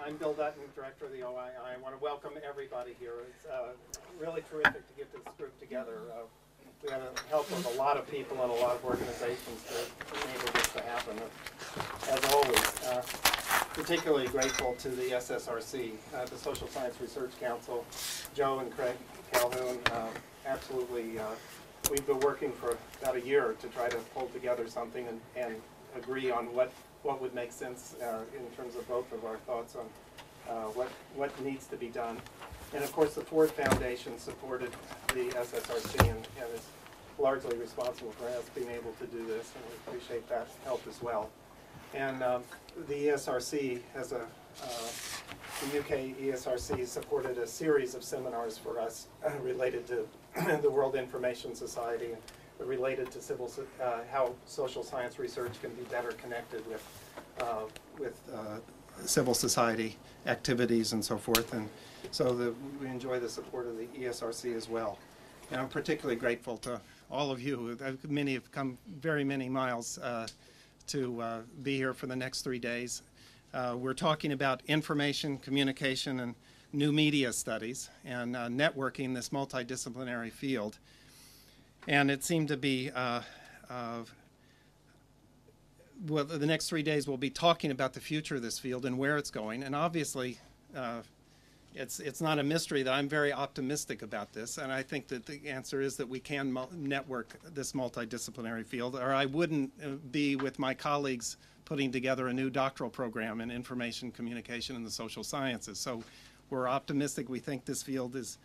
I'm Bill Dutton, Director of the OII. I want to welcome everybody here. It's really terrific to get this group together. We have the help of a lot of people and a lot of organizations to enable this to happen. As always, particularly grateful to the SSRC, the Social Science Research Council, Joe and Craig Calhoun. Absolutely, we've been working for about a year to try to pull together something and agree on what would make sense in terms of both of our thoughts on what needs to be done. And of course, the Ford Foundation supported the SSRC and is largely responsible for us being able to do this, and we appreciate that help as well. And the ESRC has the UK ESRC supported a series of seminars for us related to the World Information Society and related to how social science research can be better connected with civil society activities and so forth. And so we enjoy the support of the ESRC as well. And I'm particularly grateful to all of you. Many have come very many miles to be here for the next 3 days. We're talking about information, communication, and new media studies and networking, this multidisciplinary field. And it seemed to be, well, the next 3 days we'll be talking about the future of this field and where it's going. And obviously, it's not a mystery that I'm very optimistic about this. And I think that the answer is that we can network this multidisciplinary field, or I wouldn't be with my colleagues putting together a new doctoral program in information communication and the social sciences. So we're optimistic. We think this field is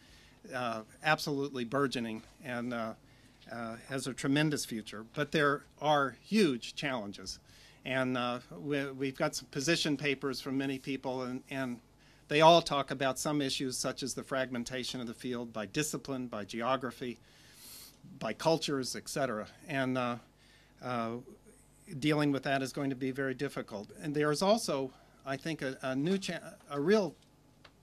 absolutely burgeoning and has a tremendous future. But there are huge challenges. And we've got some position papers from many people, and they all talk about some issues such as the fragmentation of the field by discipline, by geography, by cultures, etc. And dealing with that is going to be very difficult. And there's also, I think, a real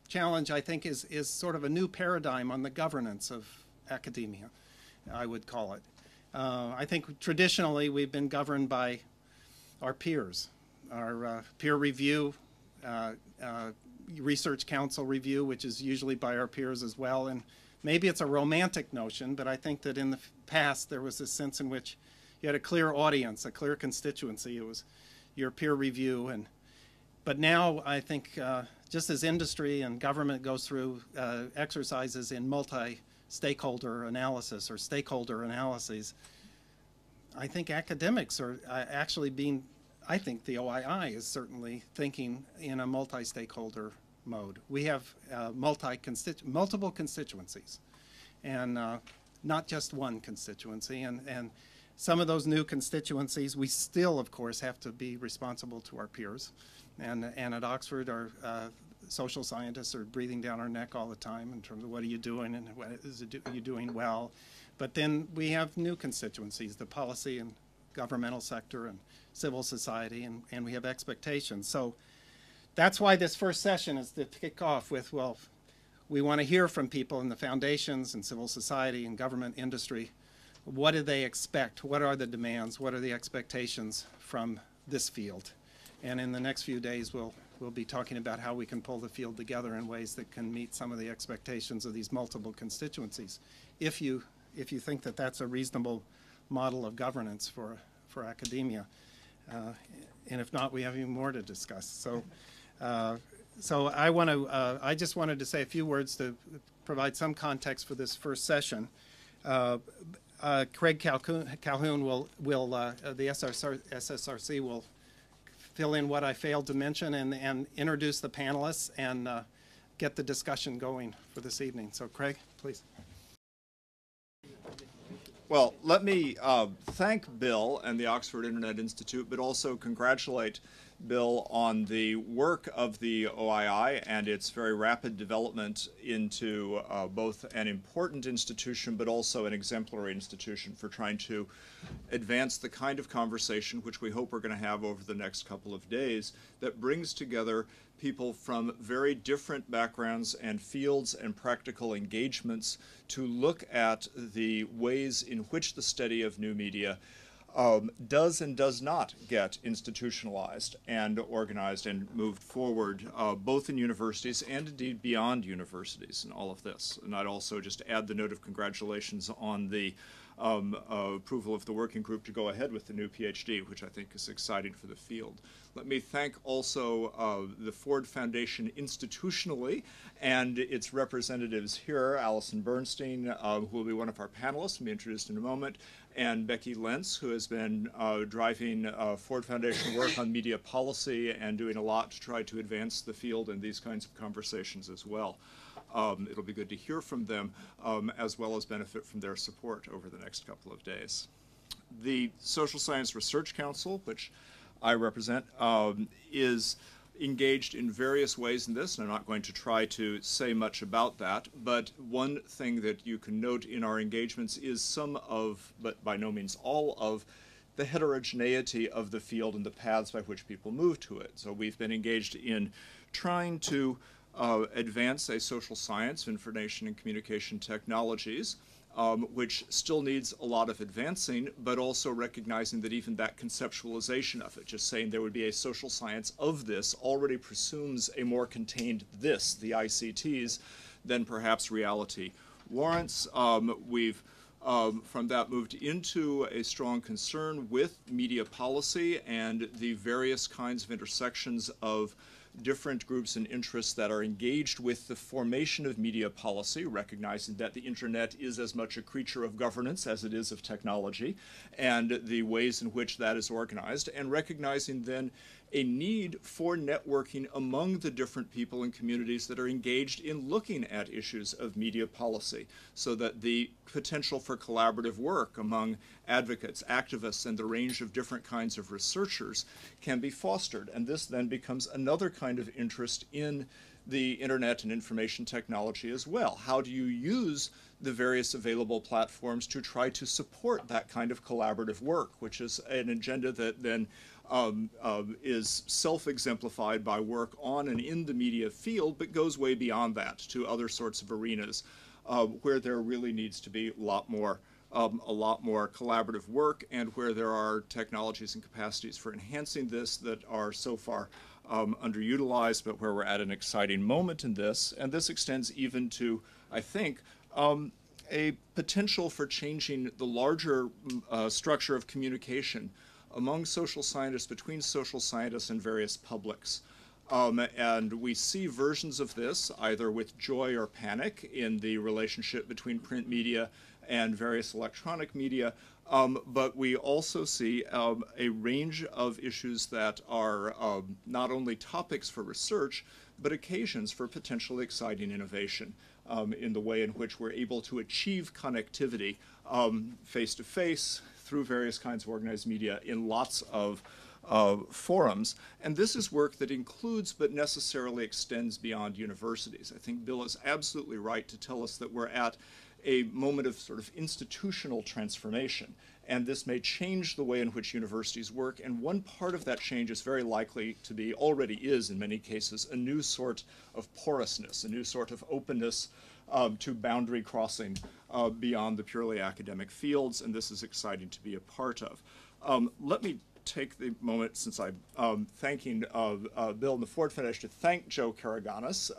challenge, I think, is sort of a new paradigm on the governance of academia, I would call it. I think traditionally we've been governed by our peers, our peer review, research council review, which is usually by our peers as well. And maybe it's a romantic notion, but I think that in the past there was this sense in which you had a clear audience, a clear constituency. It was your peer review. But now I think just as industry and government goes through exercises in multi-stakeholder analysis or stakeholder analyses, I think academics are actually being, I think the OII is certainly thinking in a multi-stakeholder mode. We have multiple constituencies and not just one constituency. And some of those new constituencies, we still, of course, have to be responsible to our peers. And at Oxford, our social scientists are breathing down our neck all the time in terms of what are you doing and are you doing well. But then we have new constituencies, the policy and governmental sector and civil society, and we have expectations. So that's why this first session is to kick off with, well, we want to hear from people in the foundations and civil society and government industry. What do they expect? What are the demands? What are the expectations from this field? And in the next few days, we'll be talking about how we can pull the field together in ways that can meet some of the expectations of these multiple constituencies. If you think that that's a reasonable model of governance for academia. And if not, we have even more to discuss. So I just wanted to say a few words to provide some context for this first session. Craig Calhoun will the SSRC will fill in what I failed to mention and introduce the panelists and get the discussion going for this evening. So Craig, please. Well, let me thank Bill and the Oxford Internet Institute, but also congratulate Bill on the work of the OII and its very rapid development into both an important institution but also an exemplary institution for trying to advance the kind of conversation which we hope we're going to have over the next couple of days that brings together people from very different backgrounds and fields and practical engagements to look at the ways in which the study of new media does and does not get institutionalized and organized and moved forward, both in universities and indeed beyond universities in all of this. And I'd also just add the note of congratulations on the approval of the working group to go ahead with the new PhD, which I think is exciting for the field. Let me thank also the Ford Foundation institutionally and its representatives here, Alison Bernstein, who will be one of our panelists, will be introduced in a moment, and Becky Lentz, who has been driving Ford Foundation work on media policy and doing a lot to try to advance the field in these kinds of conversations as well. It'll be good to hear from them as well as benefit from their support over the next couple of days. The Social Science Research Council, which I represent, is engaged in various ways in this, and I'm not going to try to say much about that, but one thing that you can note in our engagements is some of, but by no means all of, the heterogeneity of the field and the paths by which people move to it. So we've been engaged in trying to advance a social science, information and communication technologies, which still needs a lot of advancing, but also recognizing that even that conceptualization of it, just saying there would be a social science of this, already presumes a more contained this, the ICTs, than perhaps reality warrants. We've from that moved into a strong concern with media policy and the various kinds of intersections of different groups and interests that are engaged with the formation of media policy, recognizing that the internet is as much a creature of governance as it is of technology, and the ways in which that is organized, and recognizing then a need for networking among the different people and communities that are engaged in looking at issues of media policy, so that the potential for collaborative work among advocates, activists, and the range of different kinds of researchers can be fostered. And this then becomes another kind of interest in the internet and information technology as well. How do you use the various available platforms to try to support that kind of collaborative work, which is an agenda that then is self-exemplified by work on and in the media field, but goes way beyond that to other sorts of arenas where there really needs to be a lot more collaborative work, and where there are technologies and capacities for enhancing this that are so far underutilized, but where we're at an exciting moment in this. And this extends even to, I think, a potential for changing the larger structure of communication among social scientists, between social scientists and various publics. And we see versions of this either with joy or panic in the relationship between print media and various electronic media, but we also see a range of issues that are not only topics for research, but occasions for potentially exciting innovation in the way in which we're able to achieve connectivity face-to-face through various kinds of organized media in lots of forums. And this is work that includes but necessarily extends beyond universities. I think Bill is absolutely right to tell us that we're at a moment of sort of institutional transformation, and this may change the way in which universities work, and one part of that change is very likely to be, already is in many cases, a new sort of porousness, a new sort of openness to boundary crossing beyond the purely academic fields, and this is exciting to be a part of. Let me take the moment, since I'm thanking Bill and the Ford Foundation, to thank Joe Karaganis,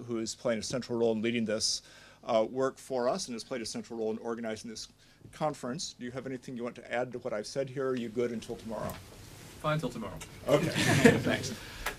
who is playing a central role in leading this work for us and has played a central role in organizing this conference. Do you have anything you want to add to what I've said here? Are you good until tomorrow? Fine till tomorrow. Okay, thanks.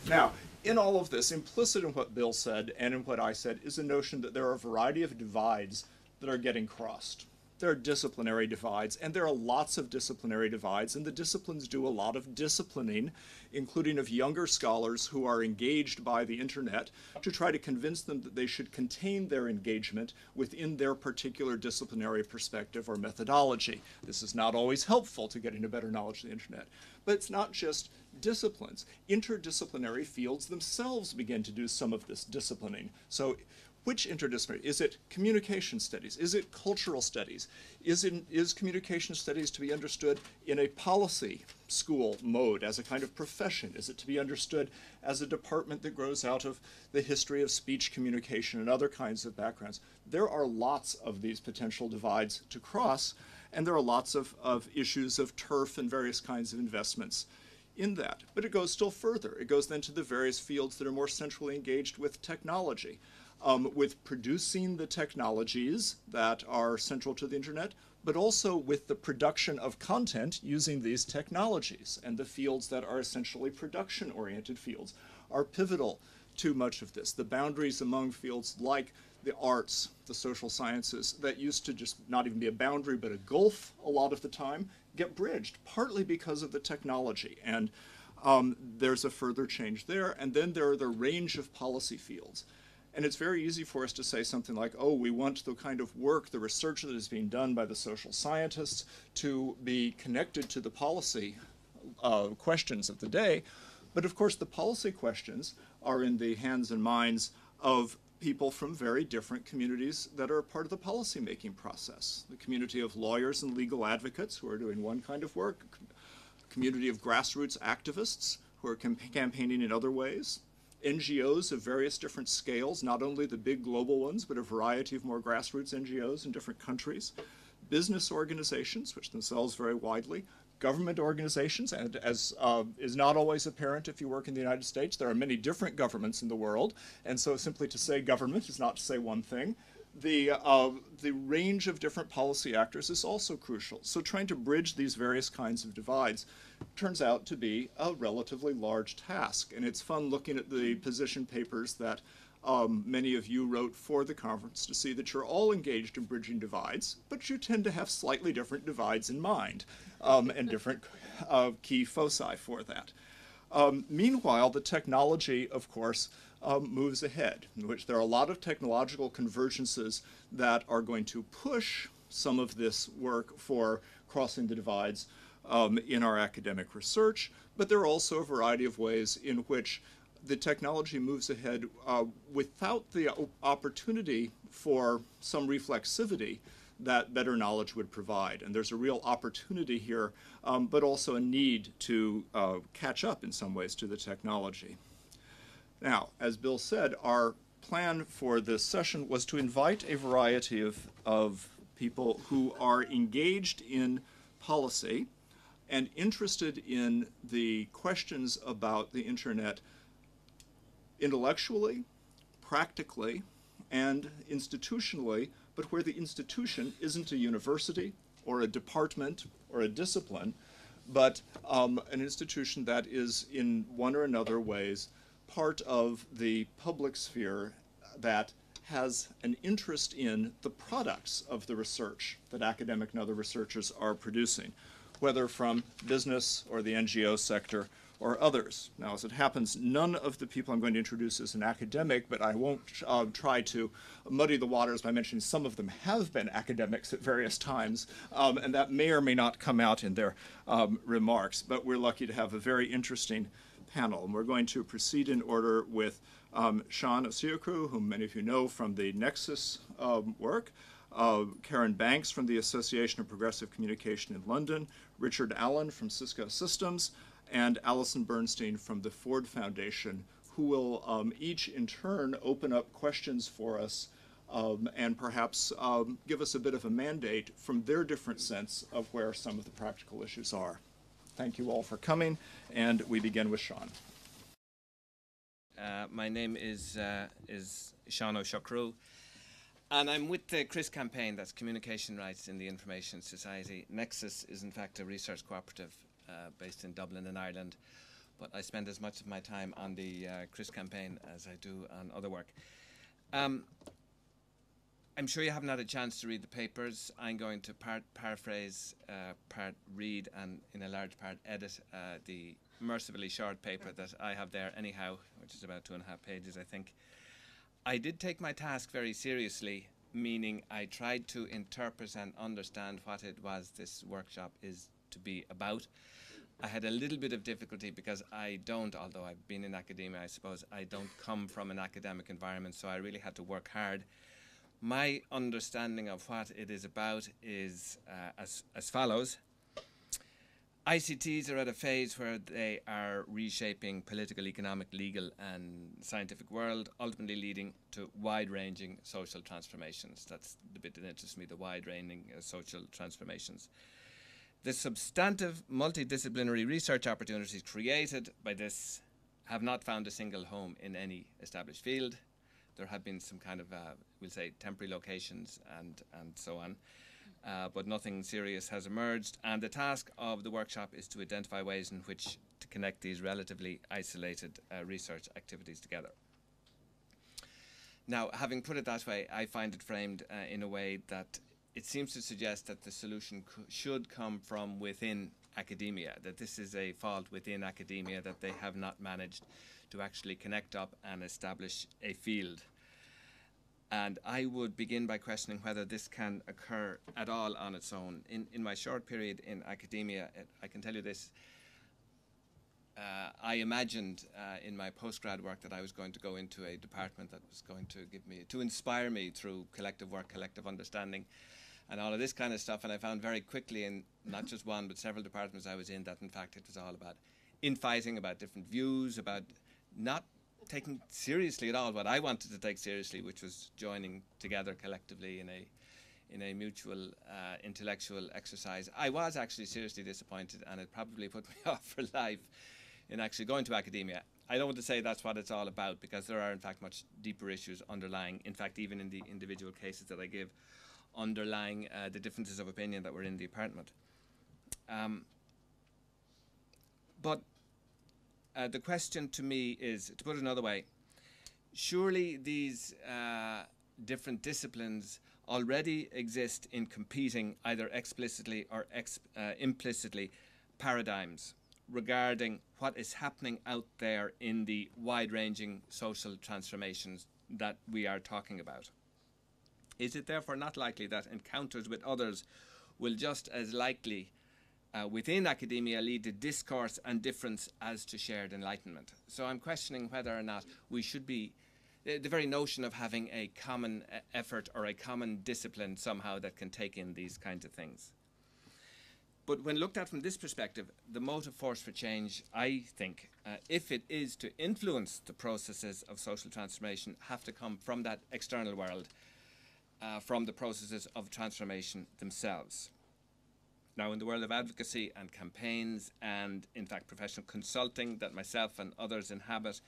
Now, in all of this, implicit in what Bill said and in what I said is a notion that there are a variety of divides that are getting crossed. There are disciplinary divides, and there are lots of disciplinary divides, and the disciplines do a lot of disciplining, including of younger scholars who are engaged by the internet, to try to convince them that they should contain their engagement within their particular disciplinary perspective or methodology. This is not always helpful to getting a better knowledge of the internet. But it's not just disciplines. Interdisciplinary fields themselves begin to do some of this disciplining. So which interdisciplinary? Is it communication studies? Is it cultural studies? Is communication studies to be understood in a policy school mode as a kind of profession? Is it to be understood as a department that grows out of the history of speech communication and other kinds of backgrounds? There are lots of these potential divides to cross, and there are lots of issues of turf and various kinds of investments in that. But it goes still further. It goes then to the various fields that are more centrally engaged with technology, with producing the technologies that are central to the internet, but also with the production of content using these technologies. And the fields that are essentially production-oriented fields are pivotal to much of this. The boundaries among fields like the arts, the social sciences, that used to just not even be a boundary but a gulf a lot of the time, get bridged, partly because of the technology. And there's a further change there. And then there are the range of policy fields. And it's very easy for us to say something like, oh, we want the kind of work, the research that is being done by the social scientists to be connected to the policy questions of the day. But of course, the policy questions are in the hands and minds of people from very different communities that are a part of the policymaking process. The community of lawyers and legal advocates who are doing one kind of work, a community of grassroots activists who are campaigning in other ways, NGOs of various different scales, not only the big global ones, but a variety of more grassroots NGOs in different countries, business organizations, which themselves vary widely, government organizations, and as is not always apparent if you work in the United States, there are many different governments in the world, and so simply to say government is not to say one thing. The range of different policy actors is also crucial. So trying to bridge these various kinds of divides turns out to be a relatively large task, and it's fun looking at the position papers that many of you wrote for the conference to see that you're all engaged in bridging divides, but you tend to have slightly different divides in mind and different key foci for that. Meanwhile, the technology, of course, moves ahead, in which there are a lot of technological convergences that are going to push some of this work for crossing the divides in our academic research, but there are also a variety of ways in which the technology moves ahead without the opportunity for some reflexivity that better knowledge would provide. And there's a real opportunity here, but also a need to catch up in some ways to the technology. Now, as Bill said, our plan for this session was to invite a variety of people who are engaged in policy and interested in the questions about the internet intellectually, practically, and institutionally, but where the institution isn't a university or a department or a discipline, but an institution that is in one or another ways part of the public sphere that has an interest in the products of the research that academic and other researchers are producing, whether from business or the NGO sector or others. Now, as it happens, none of the people I'm going to introduce is an academic, but I won't try to muddy the waters by mentioning some of them have been academics at various times, and that may or may not come out in their remarks. But we're lucky to have a very interesting panel, and we're going to proceed in order with Sean Osiokru, whom many of you know from the NEXUS work, Karen Banks from the Association of Progressive Communication in London, Richard Allen from Cisco Systems, and Alison Bernstein from the Ford Foundation, who will each in turn open up questions for us and perhaps give us a bit of a mandate from their different sense of where some of the practical issues are. Thank you all for coming, and we begin with Sean. My name is Sean Osiokru, and I'm with the CRIS campaign, that's Communication Rights in the Information Society. NEXUS is in fact a research cooperative based in Dublin in Ireland, but I spend as much of my time on the CRIS campaign as I do on other work. I'm sure you haven't had a chance to read the papers. I'm going to part paraphrase, part read, and in a large part edit the mercifully short paper that I have there anyhow, which is about 2.5 pages, I think. I did take my task very seriously, meaning I tried to interpret and understand what it was this workshop is to be about. I had a little bit of difficulty because I don't, although I've been in academia, I suppose, I don't come from an academic environment, so I really had to work hard. My understanding of what it is about is as follows. ICTs are at a phase where they are reshaping political, economic, legal and scientific world, ultimately leading to wide-ranging social transformations. That's the bit that interests me, the wide-ranging social transformations. The substantive multidisciplinary research opportunities created by this have not found a single home in any established field. There have been some kind of, we'll say, temporary locations and so on. But nothing serious has emerged, and the task of the workshop is to identify ways in which to connect these relatively isolated research activities together. Now, having put it that way, I find it framed in a way that it seems to suggest that the solution should come from within academia, that this is a fault within academia, that they have not managed to actually connect up and establish a field. And I would begin by questioning whether this can occur at all on its own. In my short period in academia, I can tell you this, I imagined in my postgrad work that I was going to go into a department that was going to inspire me through collective work, collective understanding, and all of this kind of stuff. And I found very quickly in not just one, but several departments I was in, that in fact it was all about infighting, about different views, about not taking seriously at all what I wanted to take seriously, which was joining together collectively in a mutual intellectual exercise. I was actually seriously disappointed, and it probably put me off for life in actually going to academia. I don't want to say that's what it's all about, because there are in fact much deeper issues underlying, in fact even in the individual cases that I give, underlying the differences of opinion that were in the department. But the question to me is, to put it another way, surely these different disciplines already exist in competing, either explicitly or implicitly, paradigms regarding what is happening out there in the wide-ranging social transformations that we are talking about. Is it therefore not likely that encounters with others will just as likely within academia lead to discourse and difference as to shared enlightenment? So I'm questioning whether or not we should be, the very notion of having a common effort or a common discipline somehow that can take in these kinds of things. But when looked at from this perspective, the motive force for change, I think, if it is to influence the processes of social transformation, have to come from that external world, from the processes of transformation themselves. Now, in the world of advocacy and campaigns and, in fact, professional consulting that myself and others inhabit,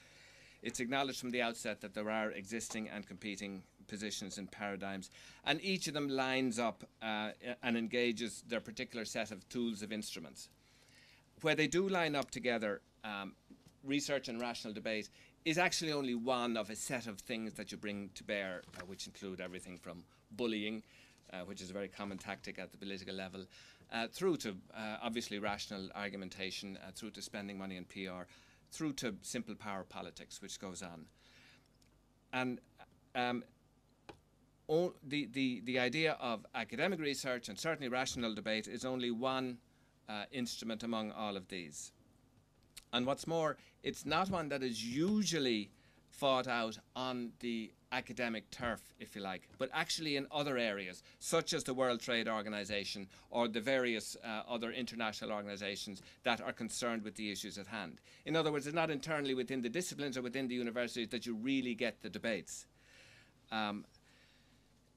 it's acknowledged from the outset that there are existing and competing positions and paradigms, and each of them lines up and engages their particular set of tools of instruments. Where they do line up together, research and rational debate is actually only one of a set of things that you bring to bear, which include everything from bullying, which is a very common tactic at the political level, through to obviously rational argumentation, through to spending money on PR, through to simple power politics, which goes on. And the idea of academic research and certainly rational debate is only one instrument among all of these. And what's more, it's not one that is usually fought out on the academic turf, if you like, but actually in other areas, such as the World Trade Organization or the various other international organizations that are concerned with the issues at hand. In other words, it's not internally within the disciplines or within the universities that you really get the debates.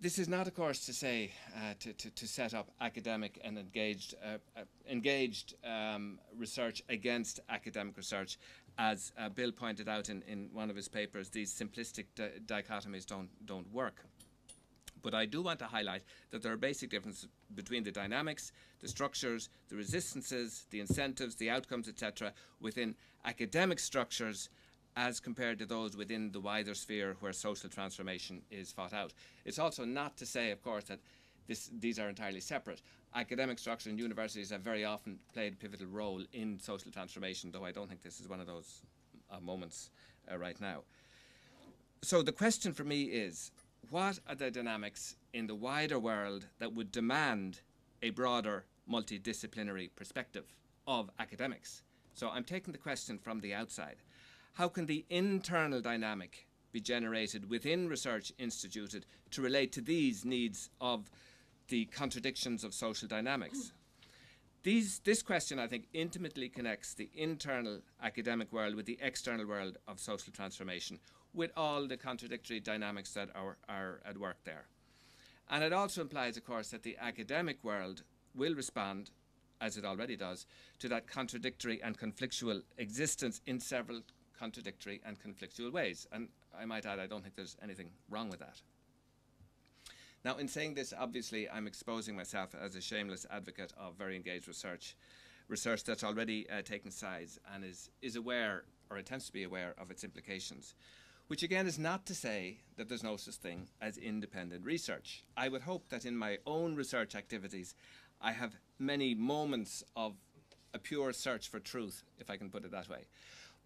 This is not, of course, to say to set up academic and engaged research against academic research. As Bill pointed out in one of his papers, these simplistic dichotomies don't work. But I do want to highlight that there are basic differences between the dynamics, the structures, the resistances, the incentives, the outcomes, etc., within academic structures as compared to those within the wider sphere where social transformation is fought out. It's also not to say, of course, that these are entirely separate. Academic structures and universities have very often played a pivotal role in social transformation, though I don't think this is one of those moments right now. So the question for me is, what are the dynamics in the wider world that would demand a broader multidisciplinary perspective of academics. So I'm taking the question from the outside. How can the internal dynamic be generated within research instituted to relate to these needs of the contradictions of social dynamics? This question, I think, intimately connects the internal academic world with the external world of social transformation, with all the contradictory dynamics that are at work there. And it also implies, of course, that the academic world will respond, as it already does, to that contradictory and conflictual existence in several contradictory and conflictual ways. And I might add, I don't think there's anything wrong with that. Now, in saying this, obviously, I'm exposing myself as a shameless advocate of very engaged research that's already taken sides and is aware, or attempts to be aware, of its implications, which again is not to say that there's no such thing as independent research. I would hope that in my own research activities, I have many moments of a pure search for truth, if I can put it that way.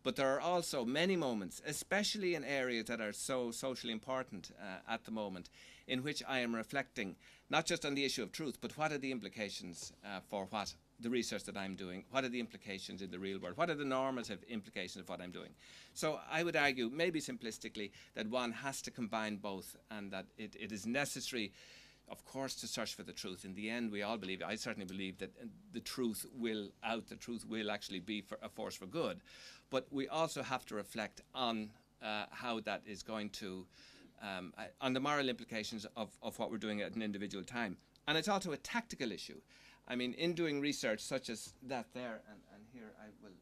But there are also many moments, especially in areas that are so socially important at the moment, in which I am reflecting not just on the issue of truth, but what are the implications for what the research that I'm doing? What are the implications in the real world? What are the normative implications of what I'm doing? So I would argue, maybe simplistically, that one has to combine both, and that it is necessary, of course, to search for the truth. In the end, we all believe, I certainly believe, that the truth will actually be a force for good. But we also have to reflect on how that is going to, on the moral implications of what we're doing at an individual time. And it's also a tactical issue. I mean, in doing research such as that there, and here I will,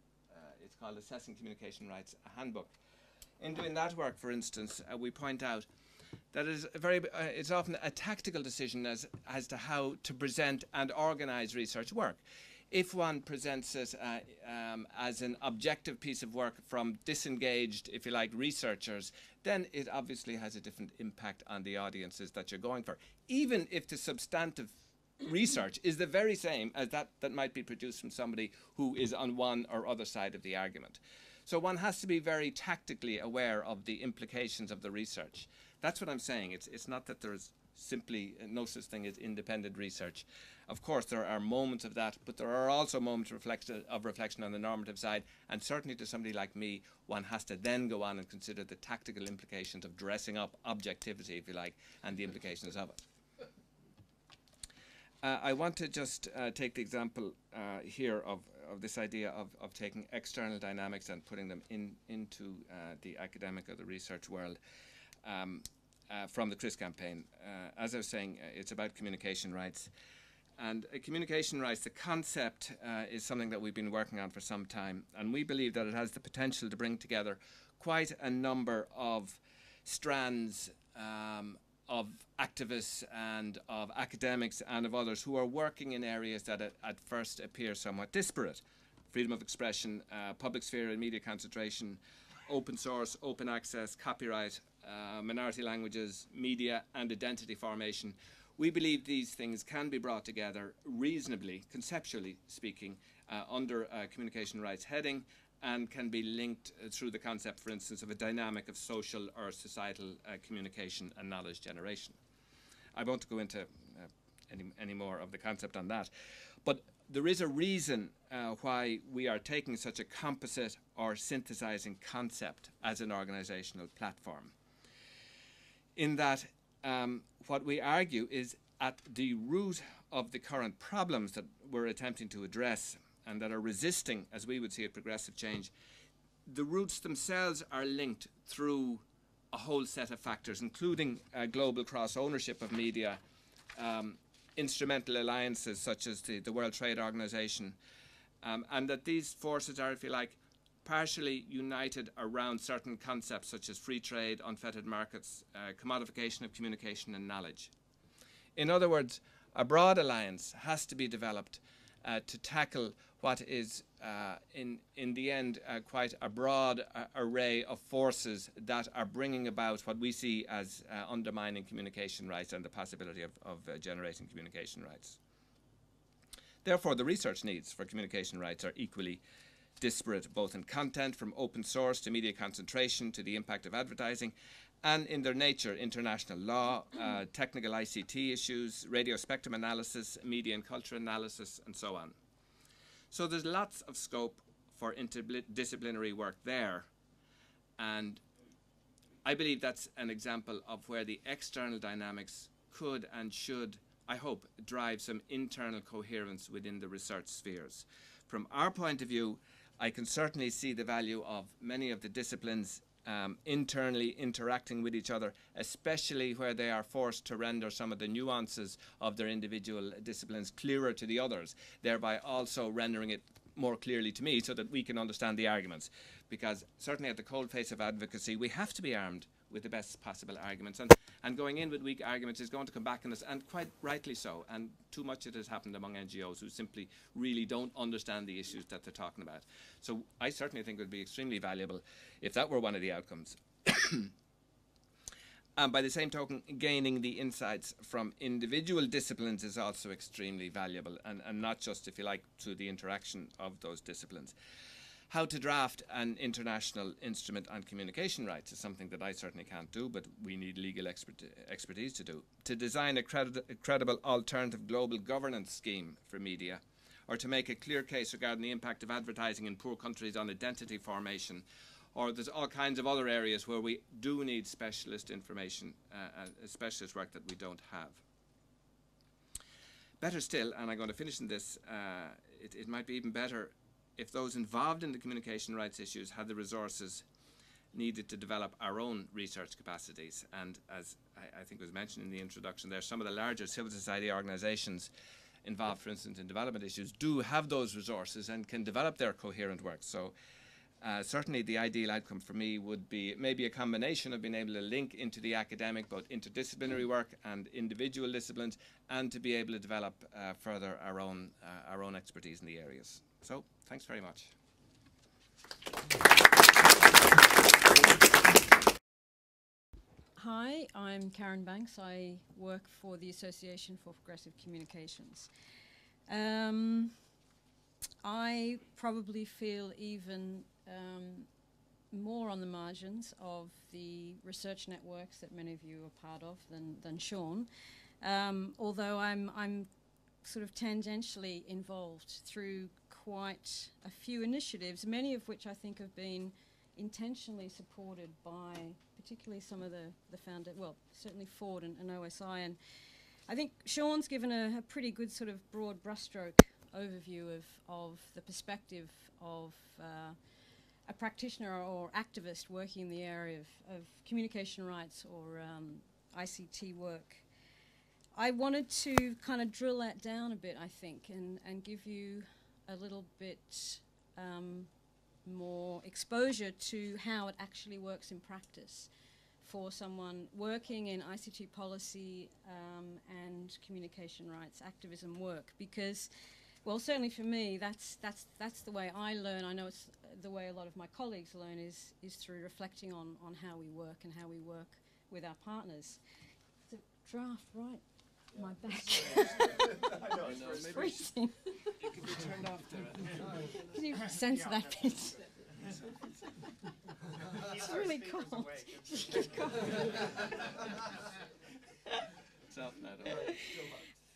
it's called Assessing Communication Rights, a handbook. In doing that work, for instance, we point out that it's often a tactical decision as to how to present and organize research work. If one presents it as an objective piece of work from disengaged, if you like, researchers, then it obviously has a different impact on the audiences that you're going for. Even if the substantive research is the very same as that might be produced from somebody who is on one or other side of the argument. So one has to be very tactically aware of the implications of the research. That's what I'm saying. It's not that there's simply no such thing as independent research. Of course, there are moments of that, but there are also moments of reflection on the normative side, and certainly to somebody like me, one has to then go on and consider the tactical implications of dressing up objectivity, if you like, and the implications of it. I want to just take the example here of this idea of taking external dynamics and putting them into the academic or the research world from the CRIS campaign. As I was saying, it's about communication rights. And communication rights, the concept is something that we've been working on for some time, and we believe that it has the potential to bring together quite a number of strands of activists and of academics and of others who are working in areas that at first appear somewhat disparate. Freedom of expression, public sphere and media concentration, open source, open access, copyright, minority languages, media and identity formation. We believe these things can be brought together reasonably, conceptually speaking, under a communication rights heading, and can be linked through the concept, for instance, of a dynamic of social or societal communication and knowledge generation. I won't go into any more of the concept on that, but there is a reason why we are taking such a composite or synthesizing concept as an organizational platform. In that, what we argue is at the root of the current problems that we're attempting to address and that are resisting, as we would see it, progressive change, the roots themselves are linked through a whole set of factors, including global cross-ownership of media, instrumental alliances such as the World Trade Organization, and that these forces are, if you like, partially united around certain concepts such as free trade, unfettered markets, commodification of communication and knowledge. In other words, a broad alliance has to be developed to tackle what is, in the end, quite a broad array of forces that are bringing about what we see as undermining communication rights and the possibility of generating communication rights. Therefore, the research needs for communication rights are equally disparate, both in content, from open source to media concentration to the impact of advertising, and in their nature, international law, technical ICT issues, radio spectrum analysis, media and culture analysis, and so on. So there's lots of scope for interdisciplinary work there, and I believe that's an example of where the external dynamics could and should, I hope, drive some internal coherence within the research spheres. From our point of view, I can certainly see the value of many of the disciplines internally interacting with each other, especially where they are forced to render some of the nuances of their individual disciplines clearer to the others, thereby also rendering it more clearly to me so that we can understand the arguments. Because certainly at the cold face of advocacy, we have to be armed with the best possible arguments, and going in with weak arguments is going to come back on us, and quite rightly so, and too much it has happened among NGOs who simply really don't understand the issues that they're talking about. So I certainly think it would be extremely valuable if that were one of the outcomes. And by the same token, gaining the insights from individual disciplines is also extremely valuable, and not just, if you like, through the interaction of those disciplines. How to draft an international instrument on communication rights is something that I certainly can't do, but we need legal expertise to do. To design a credible alternative global governance scheme for media, or to make a clear case regarding the impact of advertising in poor countries on identity formation, or there's all kinds of other areas where we do need specialist information, specialist work that we don't have. Better still, and I'm going to finish in this, it might be even better if those involved in the communication rights issues had the resources needed to develop our own research capacities. And as I think was mentioned in the introduction there, some of the larger civil society organisations involved, for instance, in development issues, do have those resources and can develop their coherent work. So certainly the ideal outcome for me would be maybe a combination of being able to link into the academic, both interdisciplinary work and individual disciplines, and to be able to develop further our own expertise in the areas. So, thanks very much. Hi, I'm Karen Banks. I work for the Association for Progressive Communications. I probably feel even more on the margins of the research networks that many of you are part of than Sean, although I'm sort of tangentially involved through quite a few initiatives, many of which I think have been intentionally supported by particularly some of the founder, well, certainly Ford and OSI. And I think Sean's given a pretty good sort of broad brushstroke overview of the perspective of a practitioner or activist working in the area of communication rights or ICT work. I wanted to kind of drill that down a bit, I think, and give you a little bit more exposure to how it actually works in practice for someone working in ICT policy and communication rights activism work. Because, well, certainly for me, that's the way I learn. I know it's the way a lot of my colleagues learn is through reflecting on how we work and how we work with our partners. It's a draft, right? My back. I know, It's freezing. It can be turned off there. Can you censor that bit? It's really cold. So, no,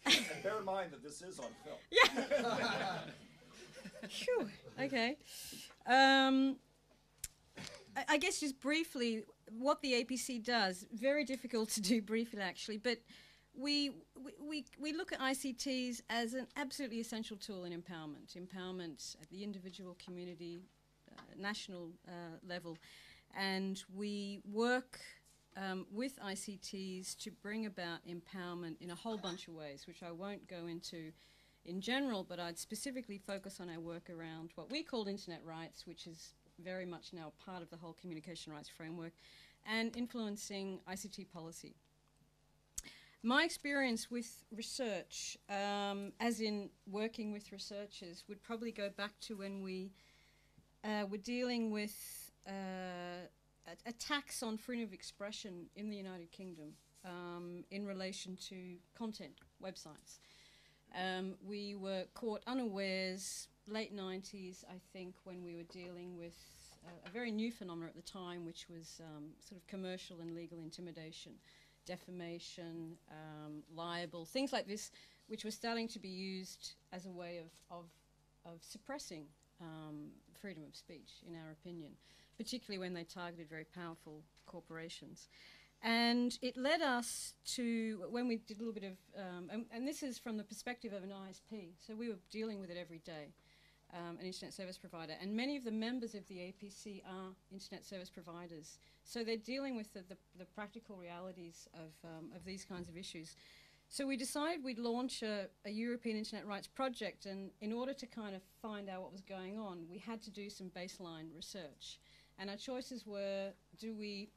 And bear in mind that this is on film. Yeah. Phew. Okay. I guess just briefly, what the APC does, very difficult to do briefly actually, but we look at ICTs as an absolutely essential tool in empowerment at the individual, community, national level, and we work with ICTs to bring about empowerment in a whole bunch of ways, which I won't go into in general, but I'd specifically focus on our work around what we call internet rights, which is very much now part of the whole communication rights framework, and influencing ICT policy. My experience with research, as in working with researchers, would probably go back to when we were dealing with attacks on freedom of expression in the United Kingdom in relation to content websites. We were caught unawares, late 90s, I think, when we were dealing with a very new phenomenon at the time, which was sort of commercial and legal intimidation, defamation, libel, things like this, which were starting to be used as a way of suppressing freedom of speech, in our opinion, particularly when they targeted very powerful corporations. And it led us to, when we did a little bit of, and this is from the perspective of an ISP, so we were dealing with it every day, an internet service provider, and many of the members of the APC are internet service providers, so they're dealing with the practical realities of these kinds of issues. So we decided we'd launch a European Internet Rights project, and in order to kind of find out what was going on, we had to do some baseline research. And our choices were, do we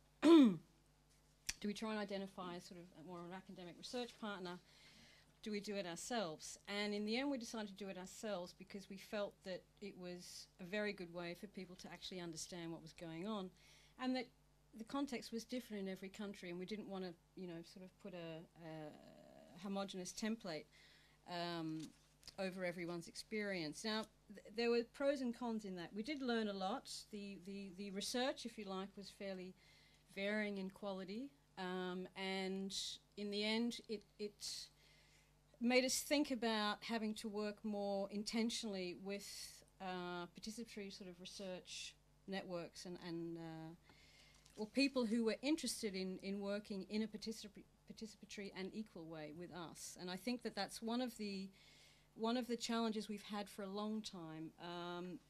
try and identify sort of more an academic research partner? Do we do it ourselves? And in the end, we decided to do it ourselves because we felt that it was a very good way for people to actually understand what was going on, and that the context was different in every country, and we didn't want to, you know, sort of put a homogenous template over everyone's experience. Now, there were pros and cons in that. We did learn a lot. The research, if you like, was fairly varying in quality, and in the end, it made us think about having to work more intentionally with participatory sort of research networks and or people who were interested in working in a participatory and equal way with us. And I think that that's one of the challenges we've had for a long time,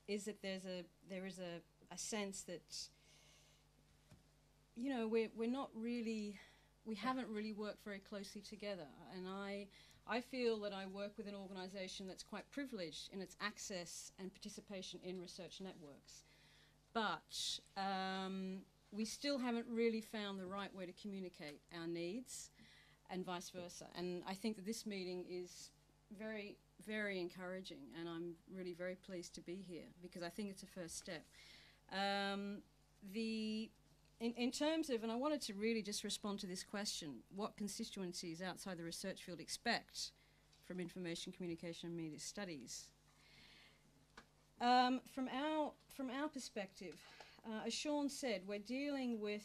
is that there is a sense that, you know, we haven't really worked very closely together. And I feel that I work with an organisation that's quite privileged in its access and participation in research networks. But we still haven't really found the right way to communicate our needs, and vice versa. And I think that this meeting is very, very encouraging, and I'm really very pleased to be here because I think it's a first step. In terms of, and I wanted to really just respond to this question, what constituencies outside the research field expect from information, communication, and media studies? From our perspective, as Sean said, we're dealing with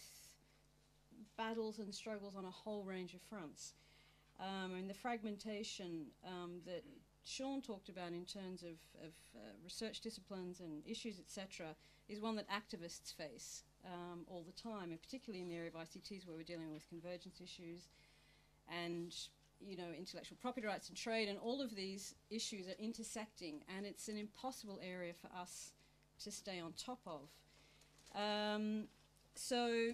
battles and struggles on a whole range of fronts. And the fragmentation that Sean talked about in terms of research disciplines and issues, etc., is one that activists face all the time, and particularly in the area of ICTs, where we're dealing with convergence issues and, you know, intellectual property rights and trade, and all of these issues are intersecting, and it's an impossible area for us to stay on top of. So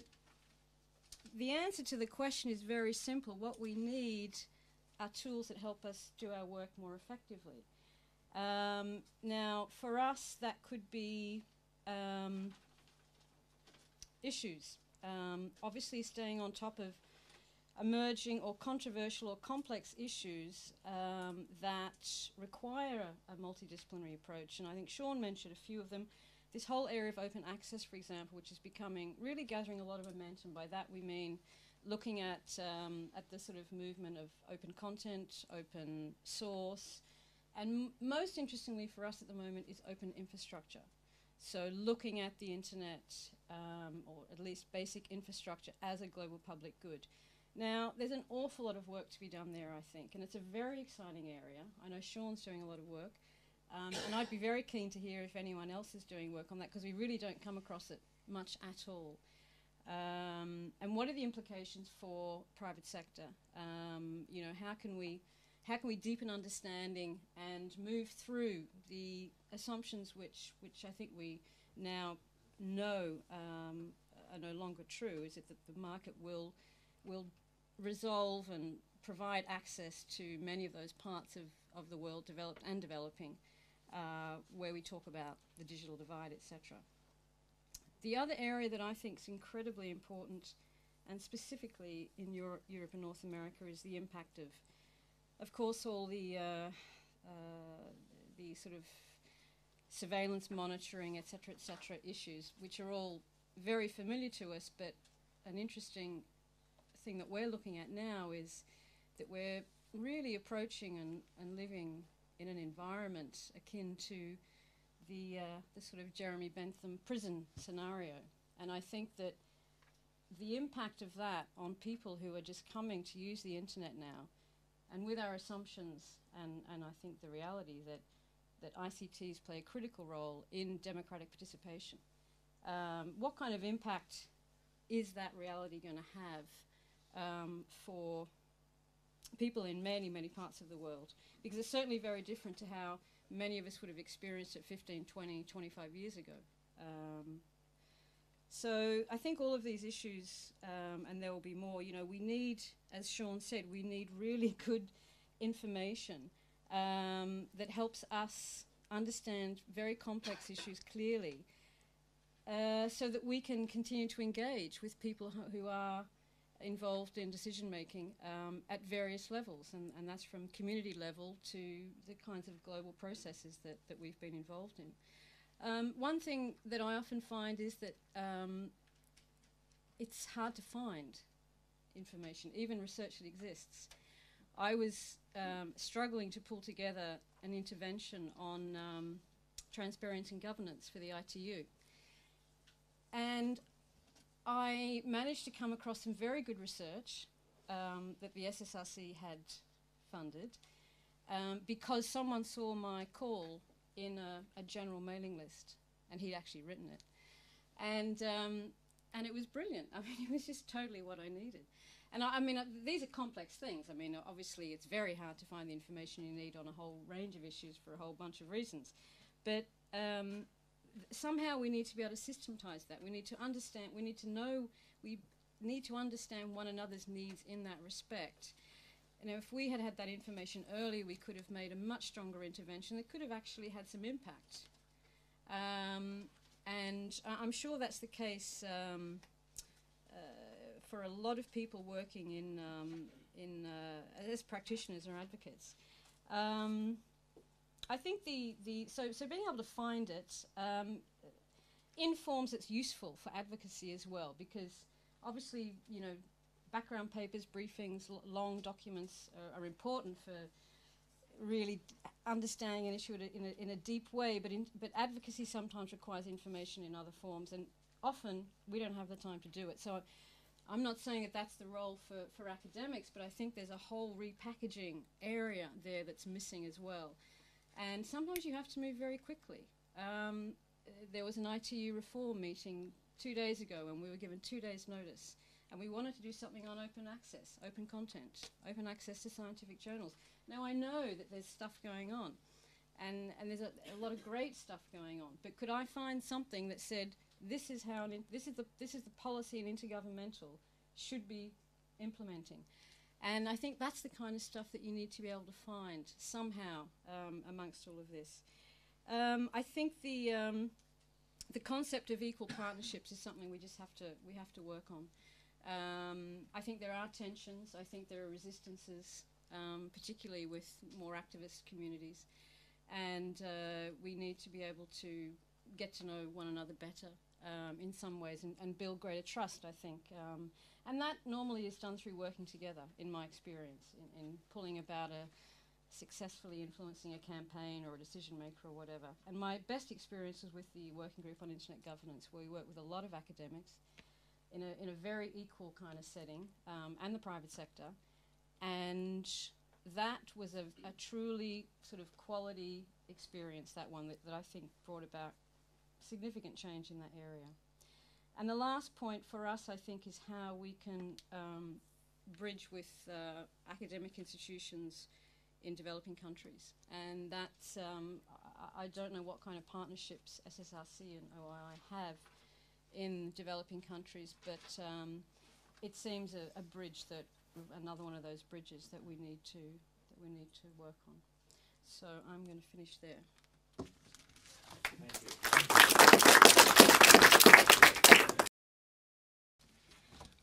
the answer to the question is very simple. What we need are tools that help us do our work more effectively. Now, for us, that could be issues. Obviously, staying on top of emerging or controversial or complex issues that require a multidisciplinary approach. And I think Sean mentioned a few of them. This whole area of open access, for example, which is really gathering a lot of momentum. By that we mean looking at the sort of movement of open content, open source, and most interestingly for us at the moment is open infrastructure. So looking at the internet, or at least basic infrastructure, as a global public good. Now, there's an awful lot of work to be done there, I think, and it's a very exciting area. I know Sean's doing a lot of work. And I'd be very keen to hear if anyone else is doing work on that, because we really don't come across it much at all. And what are the implications for private sector? You know, how can we deepen understanding and move through the assumptions which I think we now know are no longer true? Is it that the market will resolve and provide access to many of those parts of the world, developed and developing, where we talk about the digital divide, etc. The other area that I think is incredibly important, and specifically in Europe and North America, is the impact of course, all the sort of surveillance, monitoring, etc., issues, which are all very familiar to us. But an interesting thing that we're looking at now is that we're really approaching and living in an environment akin to the sort of Jeremy Bentham prison scenario. And I think that the impact of that on people who are just coming to use the internet now, and with our assumptions and I think the reality that that ICTs play a critical role in democratic participation. What kind of impact is that reality going to have for people in many, many parts of the world? Because it's certainly very different to how many of us would have experienced it 15, 20, 25 years ago. So I think all of these issues, and there will be more, you know, we need, as Sean said, we need really good information that helps us understand very complex issues clearly, so that we can continue to engage with people who are involved in decision making at various levels, and that's from community level to the kinds of global processes that we've been involved in. One thing that I often find is that it's hard to find information, even research that exists. I was struggling to pull together an intervention on transparency and governance for the ITU. And I managed to come across some very good research that the SSRC had funded because someone saw my call in a general mailing list, and he'd actually written it. And it was brilliant. I mean, it was just totally what I needed. And I mean, these are complex things. I mean, obviously, it's very hard to find the information you need on a whole range of issues for a whole bunch of reasons. But somehow we need to be able to systematize that. We need to understand, we need to know, we need to understand one another's needs in that respect. You know, if we had had that information early, we could have made a much stronger intervention that could have actually had some impact. And I'm sure that's the case for a lot of people working as practitioners or advocates. I think so being able to find it in forms that's useful for advocacy as well, because obviously, you know, background papers, briefings, long documents are important for really understanding an issue in a deep way, but advocacy sometimes requires information in other forms, and often we don't have the time to do it. So I'm not saying that that's the role for academics, but I think there's a whole repackaging area there that's missing as well. And sometimes you have to move very quickly. There was an ITU reform meeting 2 days ago, and we were given 2 days' notice. And we wanted to do something on open access, open content, open access to scientific journals. Now, I know that there's stuff going on, and there's a lot of great stuff going on. But could I find something that said, this is how this is the policy an intergovernmental should be implementing? And I think that's the kind of stuff that you need to be able to find somehow amongst all of this. I think the concept of equal partnerships is something we have to work on. I think there are tensions. I think there are resistances, particularly with more activist communities, and we need to be able to get to know one another better in some ways and build greater trust, I think. And that normally is done through working together, in my experience, in pulling about successfully influencing a campaign or a decision maker or whatever. And my best experience was with the Working Group on Internet Governance, where we work with a lot of academics in a very equal kind of setting, and the private sector. And that was a truly sort of quality experience, that one that I think brought about significant change in that area. And the last point for us, I think, is how we can bridge with academic institutions in developing countries. And that's, I don't know what kind of partnerships SSRC and OII have in developing countries, but it seems a bridge that, another one of those bridges that we need to work on. So I'm going to finish there. Thank you.